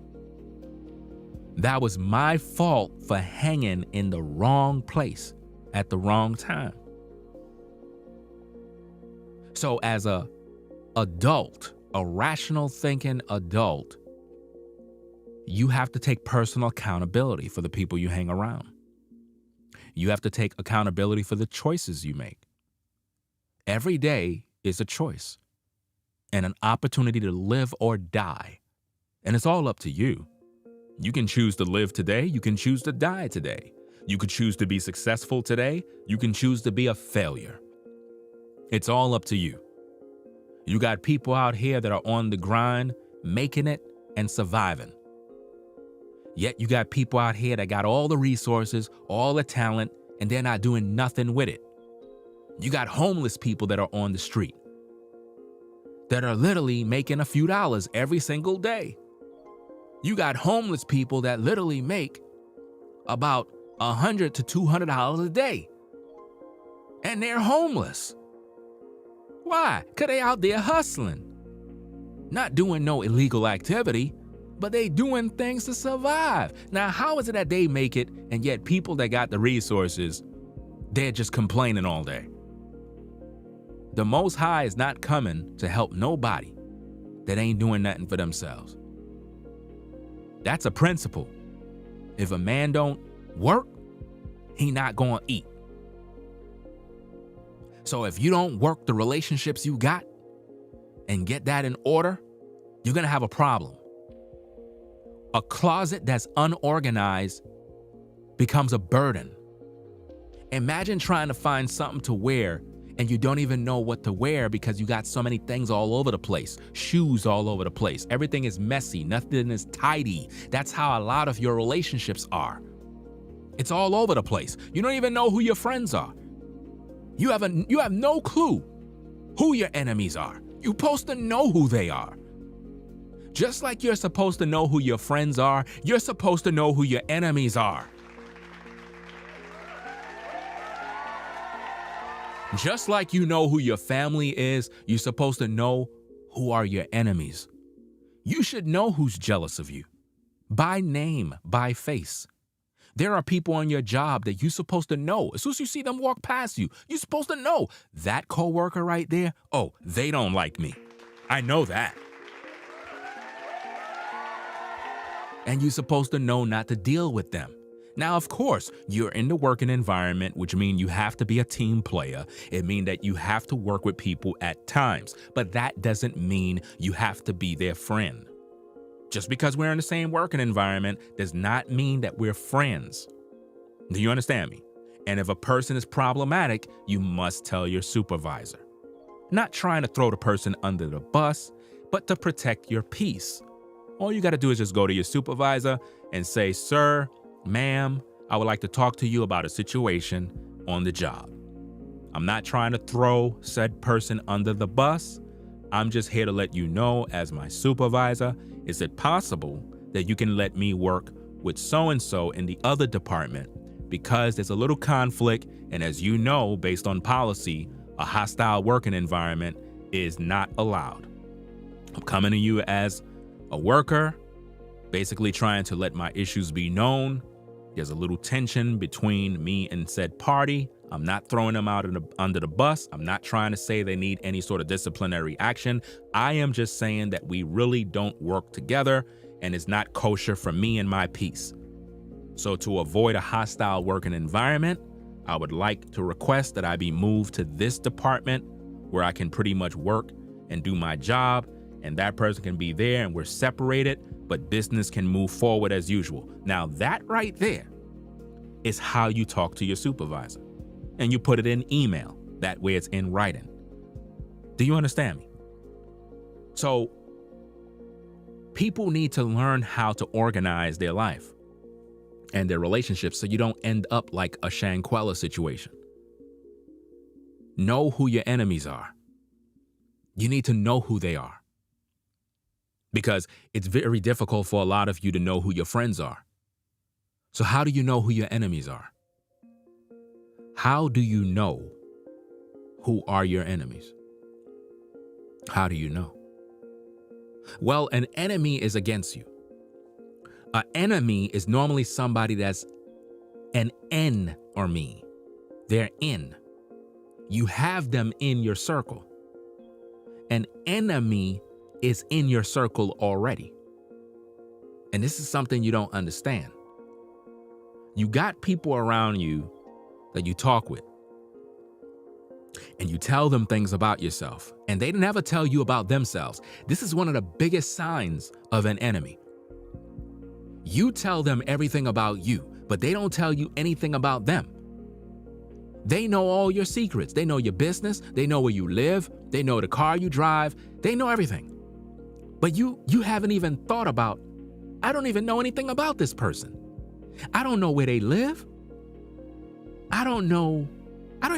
That was my fault for hanging in the wrong place at the wrong time. So as a adult, a rational thinking adult, you have to take personal accountability for the people you hang around. You have to take accountability for the choices you make. Every day is a choice and an opportunity to live or die. And it's all up to you. You can choose to live today. You can choose to die today. You could choose to be successful today. You can choose to be a failure. It's all up to you. You got people out here that are on the grind, making it and surviving. Yet you got people out here that got all the resources, all the talent, and they're not doing nothing with it. You got homeless people that are on the street that are literally making a few dollars every single day. You got homeless people that literally make about $100 to $200 a day, and they're homeless. Why? Because they out there hustling, not doing no illegal activity, but they doing things to survive. Now, how is it that they make it, and yet people that got the resources, they're just complaining all day? The Most High is not coming to help nobody that ain't doing nothing for themselves. That's a principle. If a man don't work, he not gonna eat. So if you don't work the relationships you got and get that in order, you're gonna have a problem. A closet that's unorganized becomes a burden. Imagine trying to find something to wear and you don't even know what to wear because you got so many things all over the place, shoes all over the place. Everything is messy, nothing is tidy. That's how a lot of your relationships are. It's all over the place. You don't even know who your friends are. You have no clue who your enemies are. You're supposed to know who they are. Just like you're supposed to know who your friends are, you're supposed to know who your enemies are. Just like you know who your family is, you're supposed to know who are your enemies. You should know who's jealous of you. By name, by face. There are people on your job that you're supposed to know. As soon as you see them walk past you, you're supposed to know that coworker right there, oh, they don't like me. I know that. And you're supposed to know not to deal with them. Now, of course, you're in the working environment, which means you have to be a team player. It means that you have to work with people at times, but that doesn't mean you have to be their friend. Just because we're in the same working environment does not mean that we're friends. Do you understand me? And if a person is problematic, you must tell your supervisor. Not trying to throw the person under the bus, but to protect your peace. All you got to do is just go to your supervisor and say, "Sir, ma'am, I would like to talk to you about a situation on the job. I'm not trying to throw said person under the bus. I'm just here to let you know as my supervisor, is it possible that you can let me work with so-and-so in the other department because there's a little conflict, and as you know, based on policy, a hostile working environment is not allowed. I'm coming to you as a worker, basically trying to let my issues be known. There's a little tension between me and said party. I'm not throwing them out under the bus. I'm not trying to say they need any sort of disciplinary action. I am just saying that we really don't work together and it's not kosher for me and my peace. So to avoid a hostile working environment, I would like to request that I be moved to this department where I can pretty much work and do my job, and that person can be there and we're separated, but business can move forward as usual." Now that right there is how you talk to your supervisor. And you put it in email. That way it's in writing. Do you understand me? So people need to learn how to organize their life and their relationships so you don't end up like a Shanquella situation. Know who your enemies are. You need to know who they are. Because it's very difficult for a lot of you to know who your friends are. So how do you know who your enemies are? How do you know who are your enemies? How do you know? Well, an enemy is against you. An enemy is normally somebody that's an enemy. They're in. You have them in your circle. An enemy is in your circle already. And this is something you don't understand. You got people around you that you talk with, and you tell them things about yourself, and they never tell you about themselves. This is one of the biggest signs of an enemy. You tell them everything about you, but they don't tell you anything about them. They know all your secrets. They know your business. They know where you live. They know the car you drive. They know everything. But you haven't even thought about, I don't even know anything about this person. I don't know where they live. I don't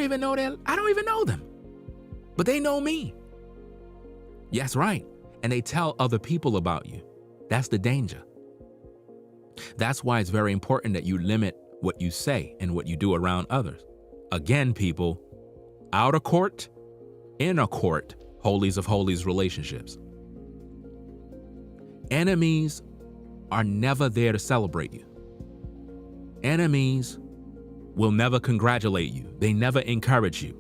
even know them, but they know me. Yes, right. And they tell other people about you. That's the danger. That's why it's very important that you limit what you say and what you do around others. Again, people, outer court, inner court, holies of holies relationships. Enemies are never there to celebrate you. Enemies will never congratulate you. They never encourage you.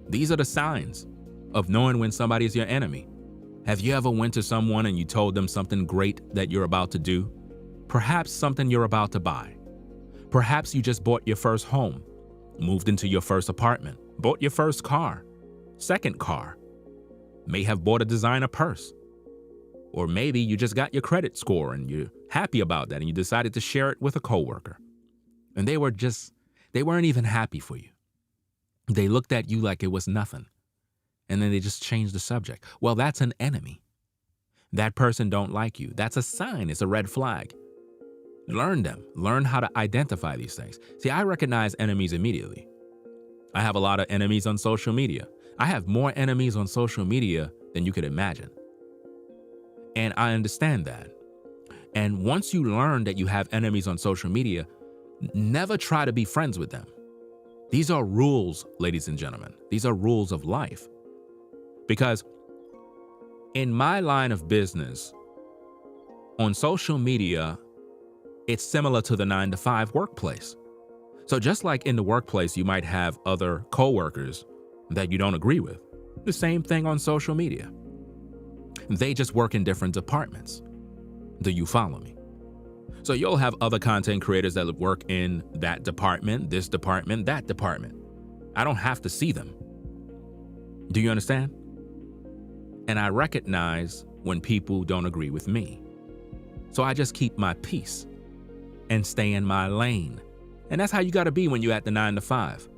These are the signs of knowing when somebody is your enemy. Have you ever went to someone and you told them something great that you're about to do? Perhaps something you're about to buy. Perhaps you just bought your first home, moved into your first apartment, bought your first car, second car, may have bought a designer purse. Or maybe you just got your credit score and you're happy about that and you decided to share it with a coworker. And they weren't even happy for you. They looked at you like it was nothing. And then they just changed the subject. Well, that's an enemy. That person don't like you. That's a sign. It's a red flag. Learn them. Learn how to identify these things. See, I recognize enemies immediately. I have a lot of enemies on social media. I have more enemies on social media than you could imagine. And I understand that. And once you learn that you have enemies on social media, never try to be friends with them. These are rules, ladies and gentlemen. These are rules of life. Because in my line of business, on social media, it's similar to the 9-to-5 workplace. So just like in the workplace, you might have other coworkers that you don't agree with. The same thing on social media. They just work in different departments. Do you follow me? So you'll have other content creators that work in that department, this department, that department. I don't have to see them. Do you understand? And I recognize when people don't agree with me. So I just keep my peace and stay in my lane. And that's how you got to be when you're at the 9-to-5.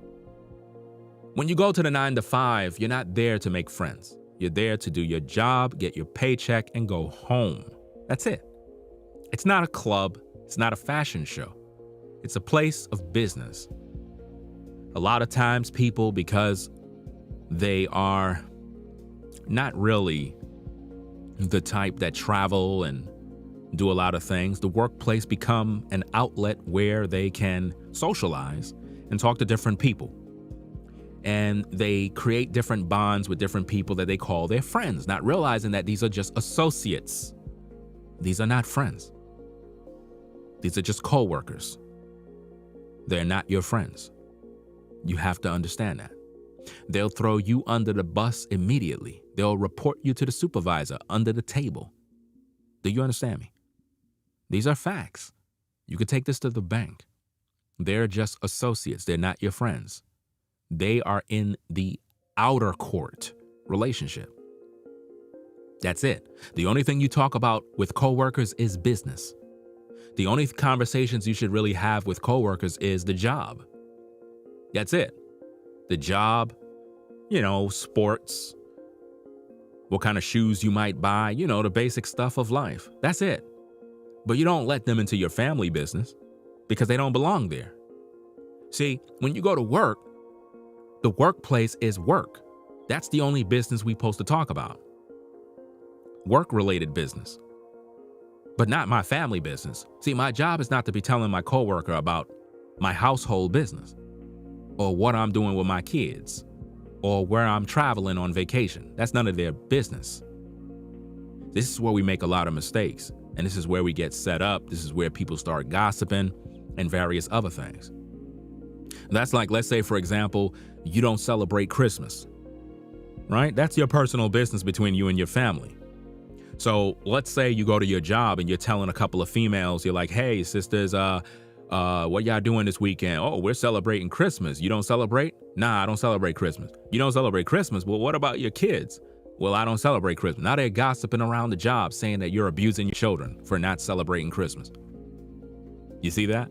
When you go to the 9-to-5, you're not there to make friends. You're there to do your job, get your paycheck, and go home. That's it. It's not a club. It's not a fashion show. It's a place of business. A lot of times people, because they are not really the type that travel and do a lot of things, the workplace become an outlet where they can socialize and talk to different people. And they create different bonds with different people that they call their friends, not realizing that these are just associates. These are not friends. These are just co-workers. They're not your friends. You have to understand that. They'll throw you under the bus immediately. They'll report you to the supervisor under the table. Do you understand me? These are facts. You could take this to the bank. They're just associates. They're not your friends. They are in the outer court relationship. That's it. The only thing you talk about with coworkers is business. The only conversations you should really have with coworkers is the job. That's it. The job, sports, what kind of shoes you might buy, the basic stuff of life. That's it. But you don't let them into your family business because they don't belong there. See, when you go to work, the workplace is work. That's the only business we're supposed to talk about. Work-related business. But not my family business. See, my job is not to be telling my coworker about my household business or what I'm doing with my kids or where I'm traveling on vacation. That's none of their business. This is where we make a lot of mistakes. And this is where we get set up. This is where people start gossiping and various other things. That's like, let's say, for example, you don't celebrate Christmas, right? That's your personal business between you and your family. So let's say you go to your job and you're telling a couple of females, you're like, hey, sisters, what y'all doing this weekend? Oh, we're celebrating Christmas. You don't celebrate? Nah, I don't celebrate Christmas. You don't celebrate Christmas? Well, what about your kids? Well, I don't celebrate Christmas. Now they're gossiping around the job saying that you're abusing your children for not celebrating Christmas. You see that?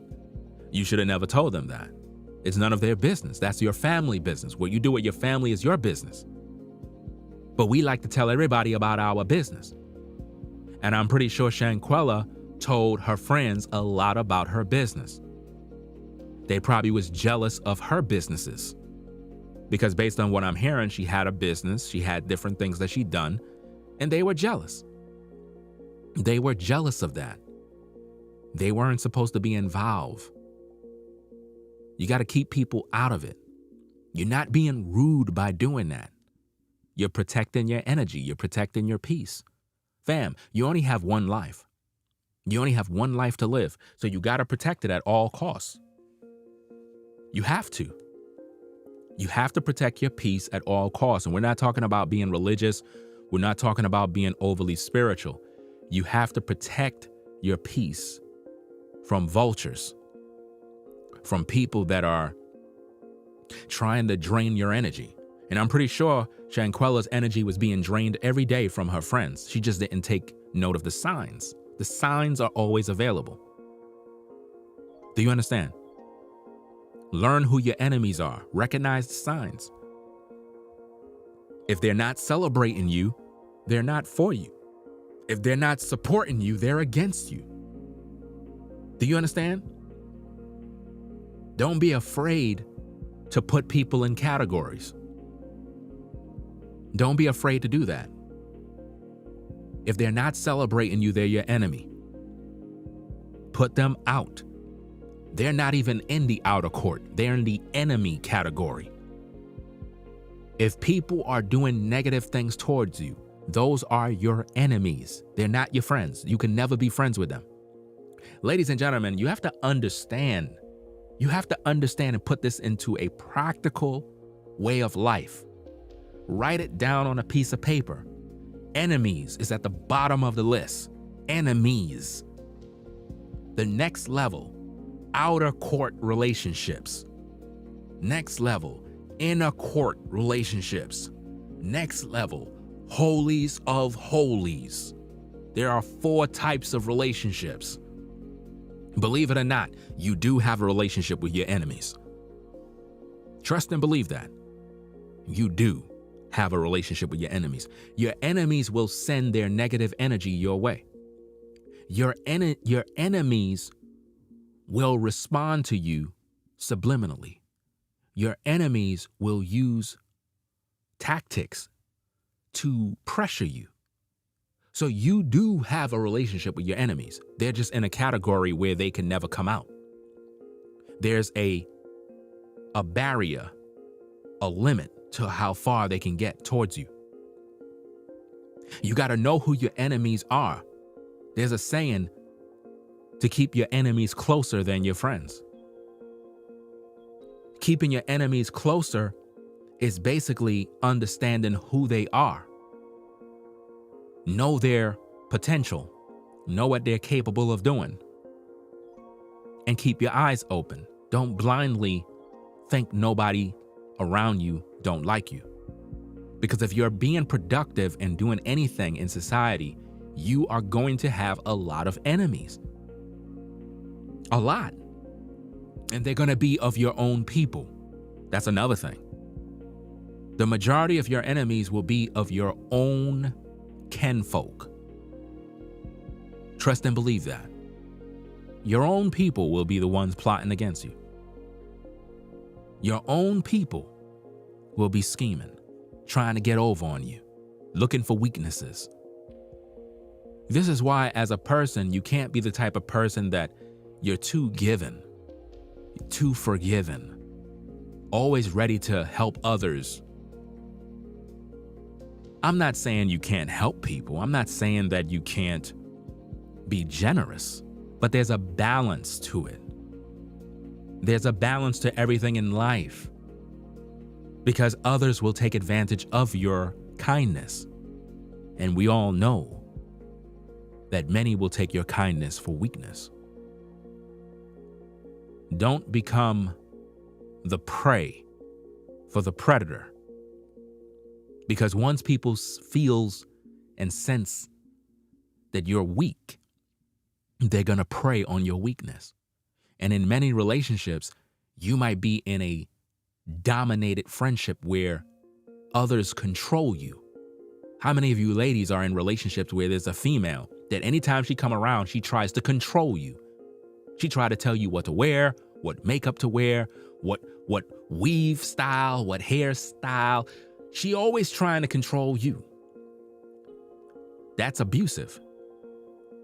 You should have never told them that. It's none of their business. That's your family business. What you do with your family is your business. But we like to tell everybody about our business. And I'm pretty sure Shanquella told her friends a lot about her business. They probably was jealous of her businesses because based on what I'm hearing, she had a business, she had different things that she'd done, and they were jealous. They were jealous of that. They weren't supposed to be involved. You got to keep people out of it. You're not being rude by doing that. You're protecting your energy. You're protecting your peace. Fam, you only have one life. You only have one life to live. So you got to protect it at all costs. You have to. You have to protect your peace at all costs. And we're not talking about being religious. We're not talking about being overly spiritual. You have to protect your peace from vultures, from people that are trying to drain your energy. And I'm pretty sure Shanquella's energy was being drained every day from her friends. She just didn't take note of the signs. The signs are always available. Do you understand? Learn who your enemies are. Recognize the signs. If they're not celebrating you, they're not for you. If they're not supporting you, they're against you. Do you understand? Don't be afraid to put people in categories. Don't be afraid to do that. If they're not celebrating you, they're your enemy. Put them out. They're not even in the outer court. They're in the enemy category. If people are doing negative things towards you, those are your enemies. They're not your friends. You can never be friends with them. Ladies and gentlemen, you have to understand. You have to understand and put this into a practical way of life. Write it down on a piece of paper. Enemies is at the bottom of the list. Enemies. The next level, outer court relationships. Next level, inner court relationships. Next level, holies of holies. There are 4 types of relationships. Believe it or not, you do have a relationship with your enemies. Trust and believe that. You do have a relationship with your enemies. Your enemies will send their negative energy your way. Your enemies will respond to you subliminally. Your enemies will use tactics to pressure you. So you do have a relationship with your enemies. They're just in a category where they can never come out. There's a barrier, a limit to how far they can get towards you. You got to know who your enemies are. There's a saying to keep your enemies closer than your friends. Keeping your enemies closer is basically understanding who they are. Know their potential. Know what they're capable of doing. And keep your eyes open. Don't blindly think nobody around you don't like you. Because if you're being productive and doing anything in society, you are going to have a lot of enemies. A lot. And they're going to be of your own people. That's another thing. The majority of your enemies will be of your own kinfolk. Trust and believe that. Your own people will be the ones plotting against you. Your own people will be scheming, trying to get over on you, looking for weaknesses. This is why, as a person, you can't be the type of person that you're too given, too forgiving, always ready to help others. I'm not saying you can't help people. I'm not saying that you can't be generous, but there's a balance to it. There's a balance to everything in life because others will take advantage of your kindness. And we all know that many will take your kindness for weakness. Don't become the prey for the predator. Because once people feels and sense that you're weak, they're going to prey on your weakness. And in many relationships, you might be in a dominated friendship where others control you. How many of you ladies are in relationships where there's a female that anytime she come around, she tries to control you? She tries to tell you what to wear, what makeup to wear, what weave style, what hairstyle. She always trying to control you. That's abusive.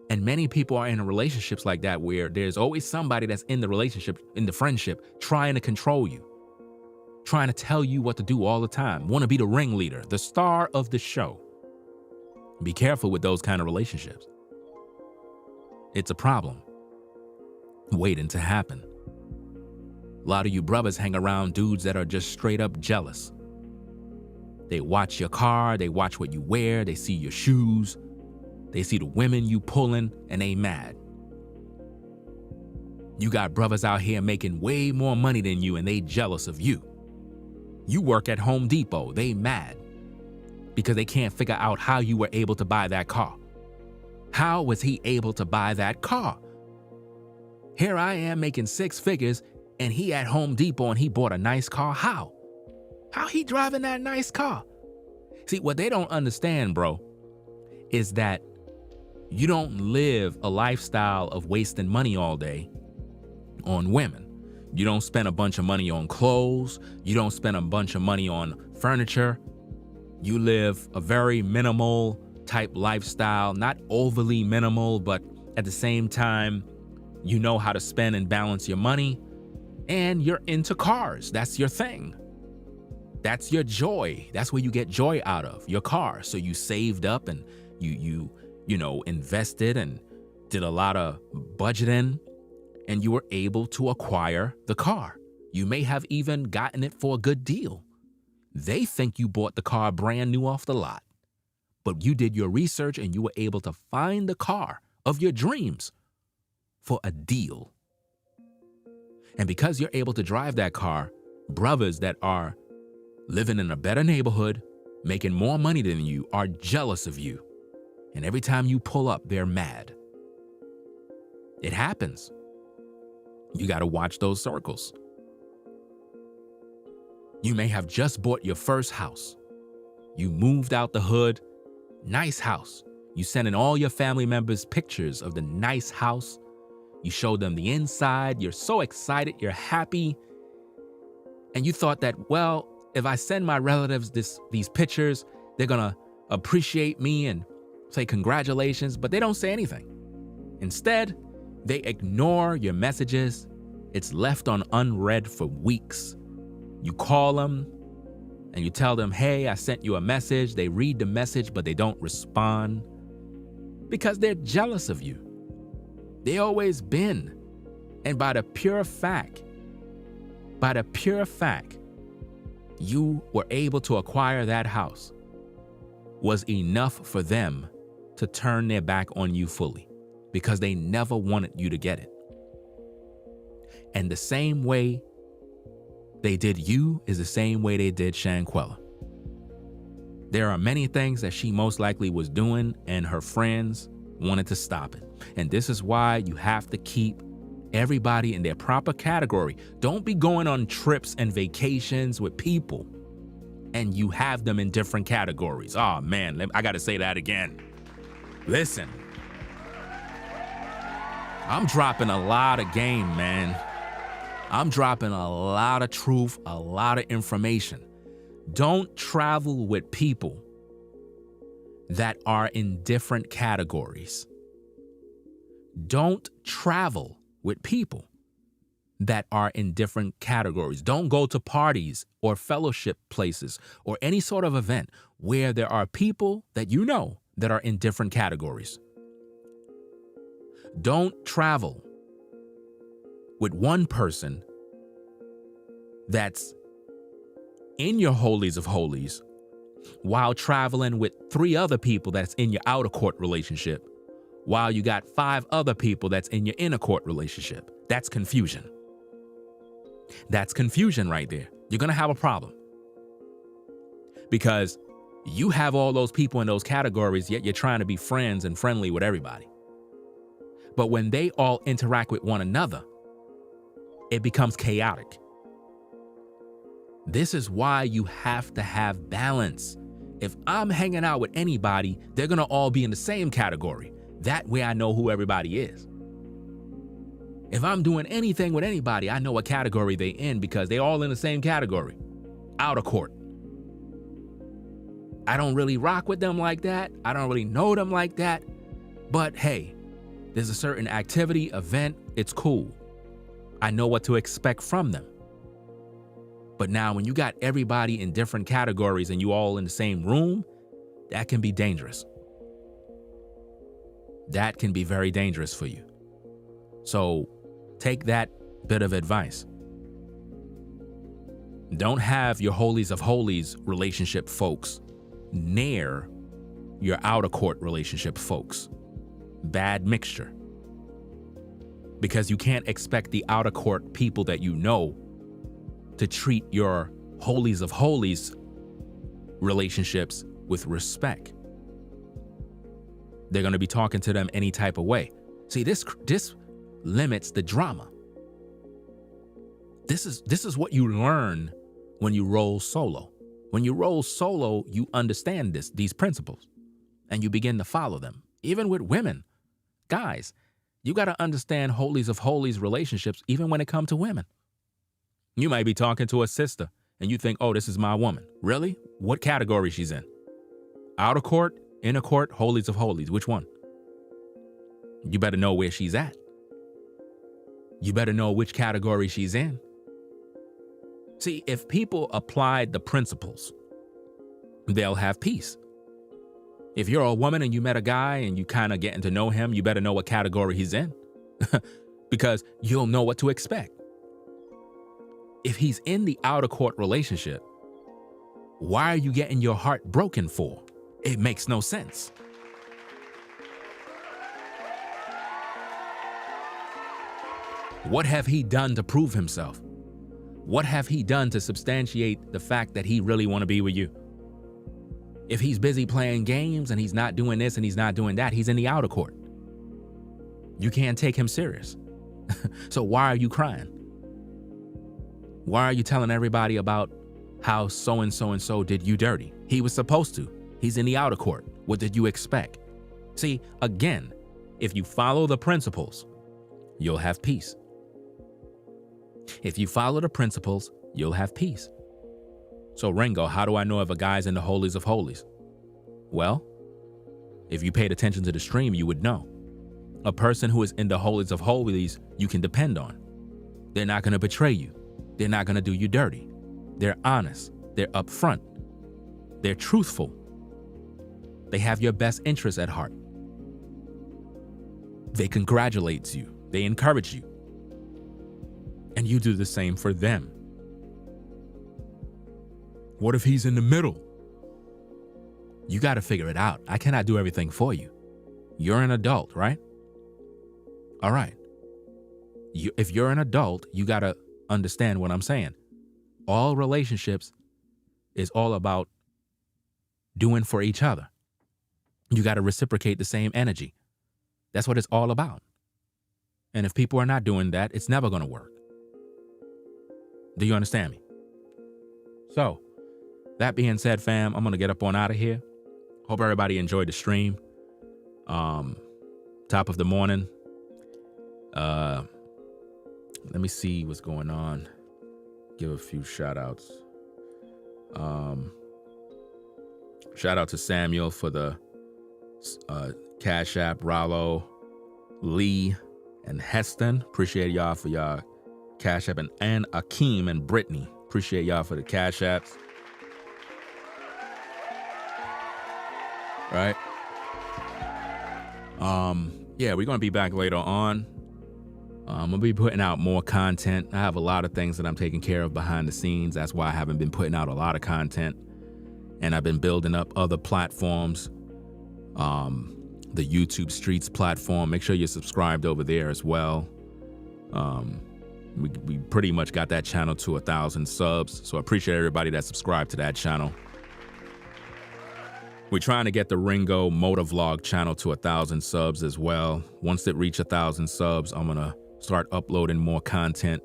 And many people are in relationships like that where there's always somebody that's in the relationship, in the friendship, trying to control you, trying to tell you what to do all the time, want to be the ringleader, the star of the show. Be careful with those kind of relationships. It's a problem waiting to happen. A lot of you brothers hang around dudes that are just straight up jealous. They watch your car, they watch what you wear, they see your shoes, they see the women you pulling, and they mad. You got brothers out here making way more money than you, and they jealous of you. You work at Home Depot, they mad because they can't figure out how you were able to buy that car. How was he able to buy that car? Here I am making 6 figures, and he at Home Depot and he bought a nice car. How? How he driving that nice car? See, what they don't understand, bro, is that you don't live a lifestyle of wasting money all day on women. You don't spend a bunch of money on clothes. You don't spend a bunch of money on furniture. You live a very minimal type lifestyle, not overly minimal, but at the same time, you know how to spend and balance your money, and you're into cars. That's your thing. That's your joy. That's where you get joy out of, your car. So you saved up and you invested and did a lot of budgeting, and you were able to acquire the car. You may have even gotten it for a good deal. They think you bought the car brand new off the lot, but you did your research and you were able to find the car of your dreams for a deal. And because you're able to drive that car, brothers that are living in a better neighborhood, making more money than you, are jealous of you. And every time you pull up, they're mad. It happens. You got to watch those circles. You may have just bought your first house. You moved out the hood, nice house. You sending all your family members pictures of the nice house. You show them the inside. You're so excited. You're happy. And you thought that, well, if I send my relatives these pictures, they're going to appreciate me and say congratulations, but they don't say anything. Instead, they ignore your messages. It's left on unread for weeks. You call them and you tell them, hey, I sent you a message. They read the message, but they don't respond because they're jealous of you. They always been. And by the pure fact you were able to acquire that house was enough for them to turn their back on you fully because they never wanted you to get it. And the same way they did you is the same way they did Shanquella. There are many things that she most likely was doing and her friends wanted to stop it. And this is why you have to keep everybody in their proper category. Don't be going on trips and vacations with people and you have them in different categories. Oh man, I gotta say that again. Listen, I'm dropping a lot of game, man. I'm dropping a lot of truth, a lot of information. Don't travel with people that are in different categories. Don't travel with people that are in different categories. Don't go to parties or fellowship places or any sort of event where there are people that you know that are in different categories. Don't travel with one person that's in your holies of holies while traveling with 3 other people that's in your outer court relationship while you got 5 other people that's in your inner court relationship. That's confusion. That's confusion right there. You're going to have a problem because you have all those people in those categories, yet you're trying to be friends and friendly with everybody. But when they all interact with one another, it becomes chaotic. This is why you have to have balance. If I'm hanging out with anybody, they're going to all be in the same category. That way I know who everybody is. If I'm doing anything with anybody, I know what category they in because they all in the same category. Outer court. I don't really rock with them like that. I don't really know them like that. But hey, there's a certain activity, event, it's cool. I know what to expect from them. But now when you got everybody in different categories and you all in the same room, that can be dangerous. That can be very dangerous for you. So take that bit of advice. Don't have your holies of holies relationship folks near your outer court relationship folks. Bad mixture. Because you can't expect the outer court people that you know to treat your holies of holies relationships with respect. They're going to be talking to them any type of way. See, this limits the drama. This is what you learn when you roll solo. When you roll solo, you understand these principles and you begin to follow them. Even with women, guys, you got to understand holies of holies relationships even when it comes to women. You might be talking to a sister and you think, oh, this is my woman. Really? What category she's in? Outer court, inner court, holies of holies. Which one? You better know where she's at. You better know which category she's in. See, if people applied the principles, they'll have peace. If you're a woman and you met a guy and you kind of getting to know him, you better know what category he's in because you'll know what to expect. If he's in the outer court relationship, why are you getting your heart broken for? It makes no sense. What have he done to prove himself? What have he done to substantiate the fact that he really want to be with you? If he's busy playing games and he's not doing this and he's not doing that, he's in the outer court. You can't take him serious. So why are you crying? Why are you telling everybody about how so-and-so did you dirty? He was supposed to. He's in the outer court. What did you expect? See, again, if you follow the principles, you'll have peace. If you follow the principles, you'll have peace. So Ringo, how do I know if a guy's in the holies of holies? Well, if you paid attention to the stream, you would know. A person who is in the holies of holies, you can depend on. They're not going to betray you. They're not going to do you dirty. They're honest. They're upfront. They're truthful. They have your best interests at heart. They congratulate you. They encourage you. And you do the same for them. What if he's in the middle? You got to figure it out. I cannot do everything for you. You're an adult, right? All right. If you're an adult, you got to understand what I'm saying. All relationships is all about doing for each other. You got to reciprocate the same energy. That's what it's all about. And if people are not doing that, it's never going to work. Do you understand me? So, that being said, fam, I'm going to get up on out of here. Hope everybody enjoyed the stream. Top of the morning. Let me see what's going on. Give a few shout outs. Shout out to Samuel for the Cash App, Rollo, Lee, and Heston. Appreciate y'all for y'all Cash App, and Akeem and Brittany. Appreciate y'all for the Cash Apps. Right? Yeah, we're gonna be back later on. I'm gonna be putting out more content. I have a lot of things that I'm taking care of behind the scenes. That's why I haven't been putting out a lot of content. And I've been building up other platforms. The YouTube Streets platform. Make sure you're subscribed over there as well. We pretty much got that channel to 1,000 subs. So I appreciate everybody that subscribed to that channel. We're trying to get the Ringo Motovlog channel to 1,000 subs as well. Once it reaches 1,000 subs, I'm gonna start uploading more content,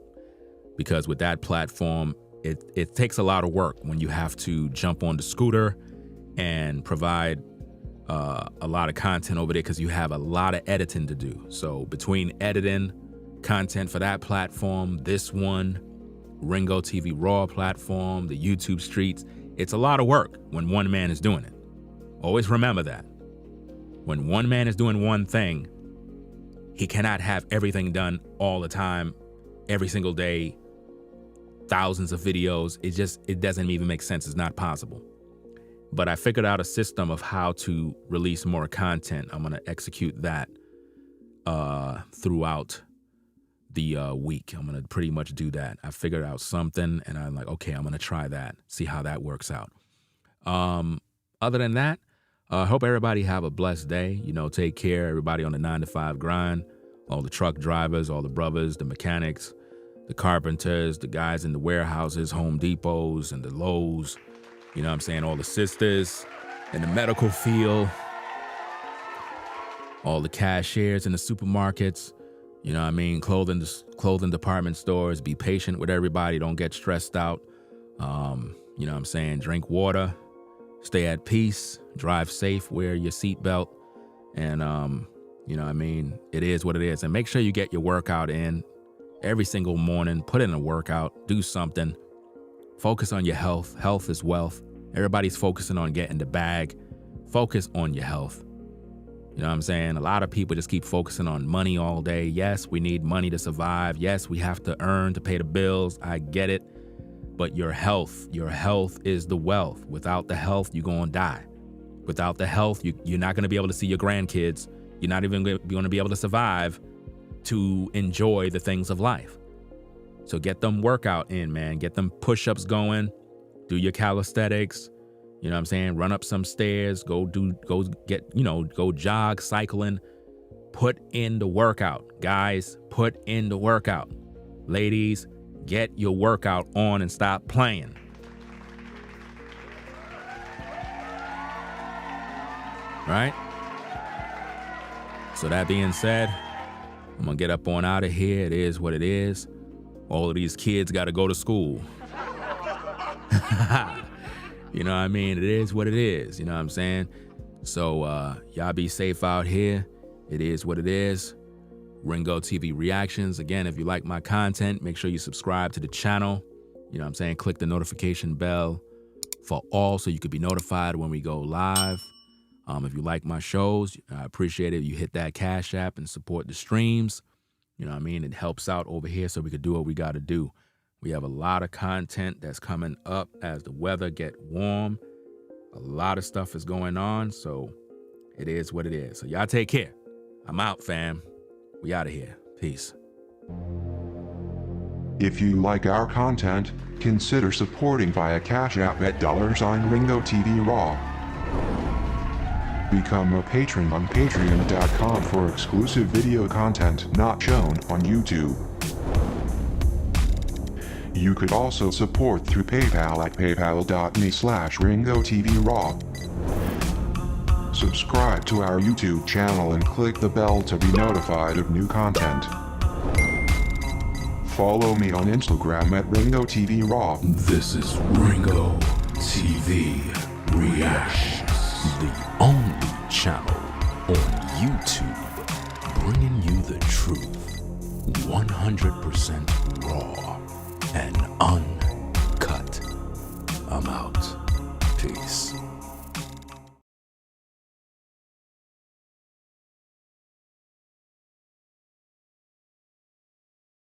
because with that platform, it takes a lot of work when you have to jump on the scooter and provide a lot of content over there, because you have a lot of editing to do. So between editing content for that platform, this one, Ringo TV Raw platform, the YouTube streets. It's a lot of work when one man is doing it. Always remember that. When one man is doing one thing, he cannot have everything done all the time, every single day, thousands of videos. It doesn't even make sense. It's not possible. But I figured out a system of how to release more content. I'm going to execute that throughout the week. I'm going to pretty much do that. I figured out something and I'm like, okay, I'm going to try that, see how that works out. Other than that, I hope everybody have a blessed day. Take care, everybody on the 9-to-5 grind, all the truck drivers, all the brothers, the mechanics, the carpenters, the guys in the warehouses, Home Depots and the Lowe's, all the sisters in the medical field, all the cashiers in the supermarkets, clothing department stores. Be patient with everybody. Don't get stressed out. Drink water, stay at peace, drive safe, wear your seatbelt. And, it is what it is. And make sure you get your workout in every single morning. Put in a workout, do something. Focus on your health. Health is wealth. Everybody's focusing on getting the bag. Focus on your health. A lot of people just keep focusing on money all day. Yes, we need money to survive. Yes, we have to earn to pay the bills. I get it. But your health is the wealth. Without the health, you're going to die. Without the health, you're not going to be able to see your grandkids. You're not even going to be able to survive to enjoy the things of life. So get them workout in, man. Get them push-ups going. Do your calisthenics. Run up some stairs. Go jog, cycling. Put in the workout. Guys, put in the workout. Ladies, get your workout on and stop playing. Right? So that being said, I'm going to get up on out of here. It is what it is. All of these kids got to go to school. It is what it is. So y'all be safe out here. It is what it is. Ringo TV Reactions. Again, if you like my content, make sure you subscribe to the channel. Click the notification bell for all so you could be notified when we go live. If you like my shows, I appreciate it. You hit that Cash App and support the streams. It helps out over here so we could do what we got to do. We have a lot of content that's coming up as the weather get warm. A lot of stuff is going on, so it is what it is. So y'all take care. I'm out, fam. We out of here. Peace. If you like our content, consider supporting via Cash App at $Ringo TV Raw. Become a patron on patreon.com for exclusive video content not shown on YouTube. You could also support through PayPal at paypal.me/Ringo TV Raw. Subscribe to our YouTube channel and click the bell to be notified of new content. Follow me on Instagram at Ringo TV Raw. This is Ringo TV Reactions, the only channel on YouTube bringing you the truth, 100% raw and uncut. I'm out. Peace.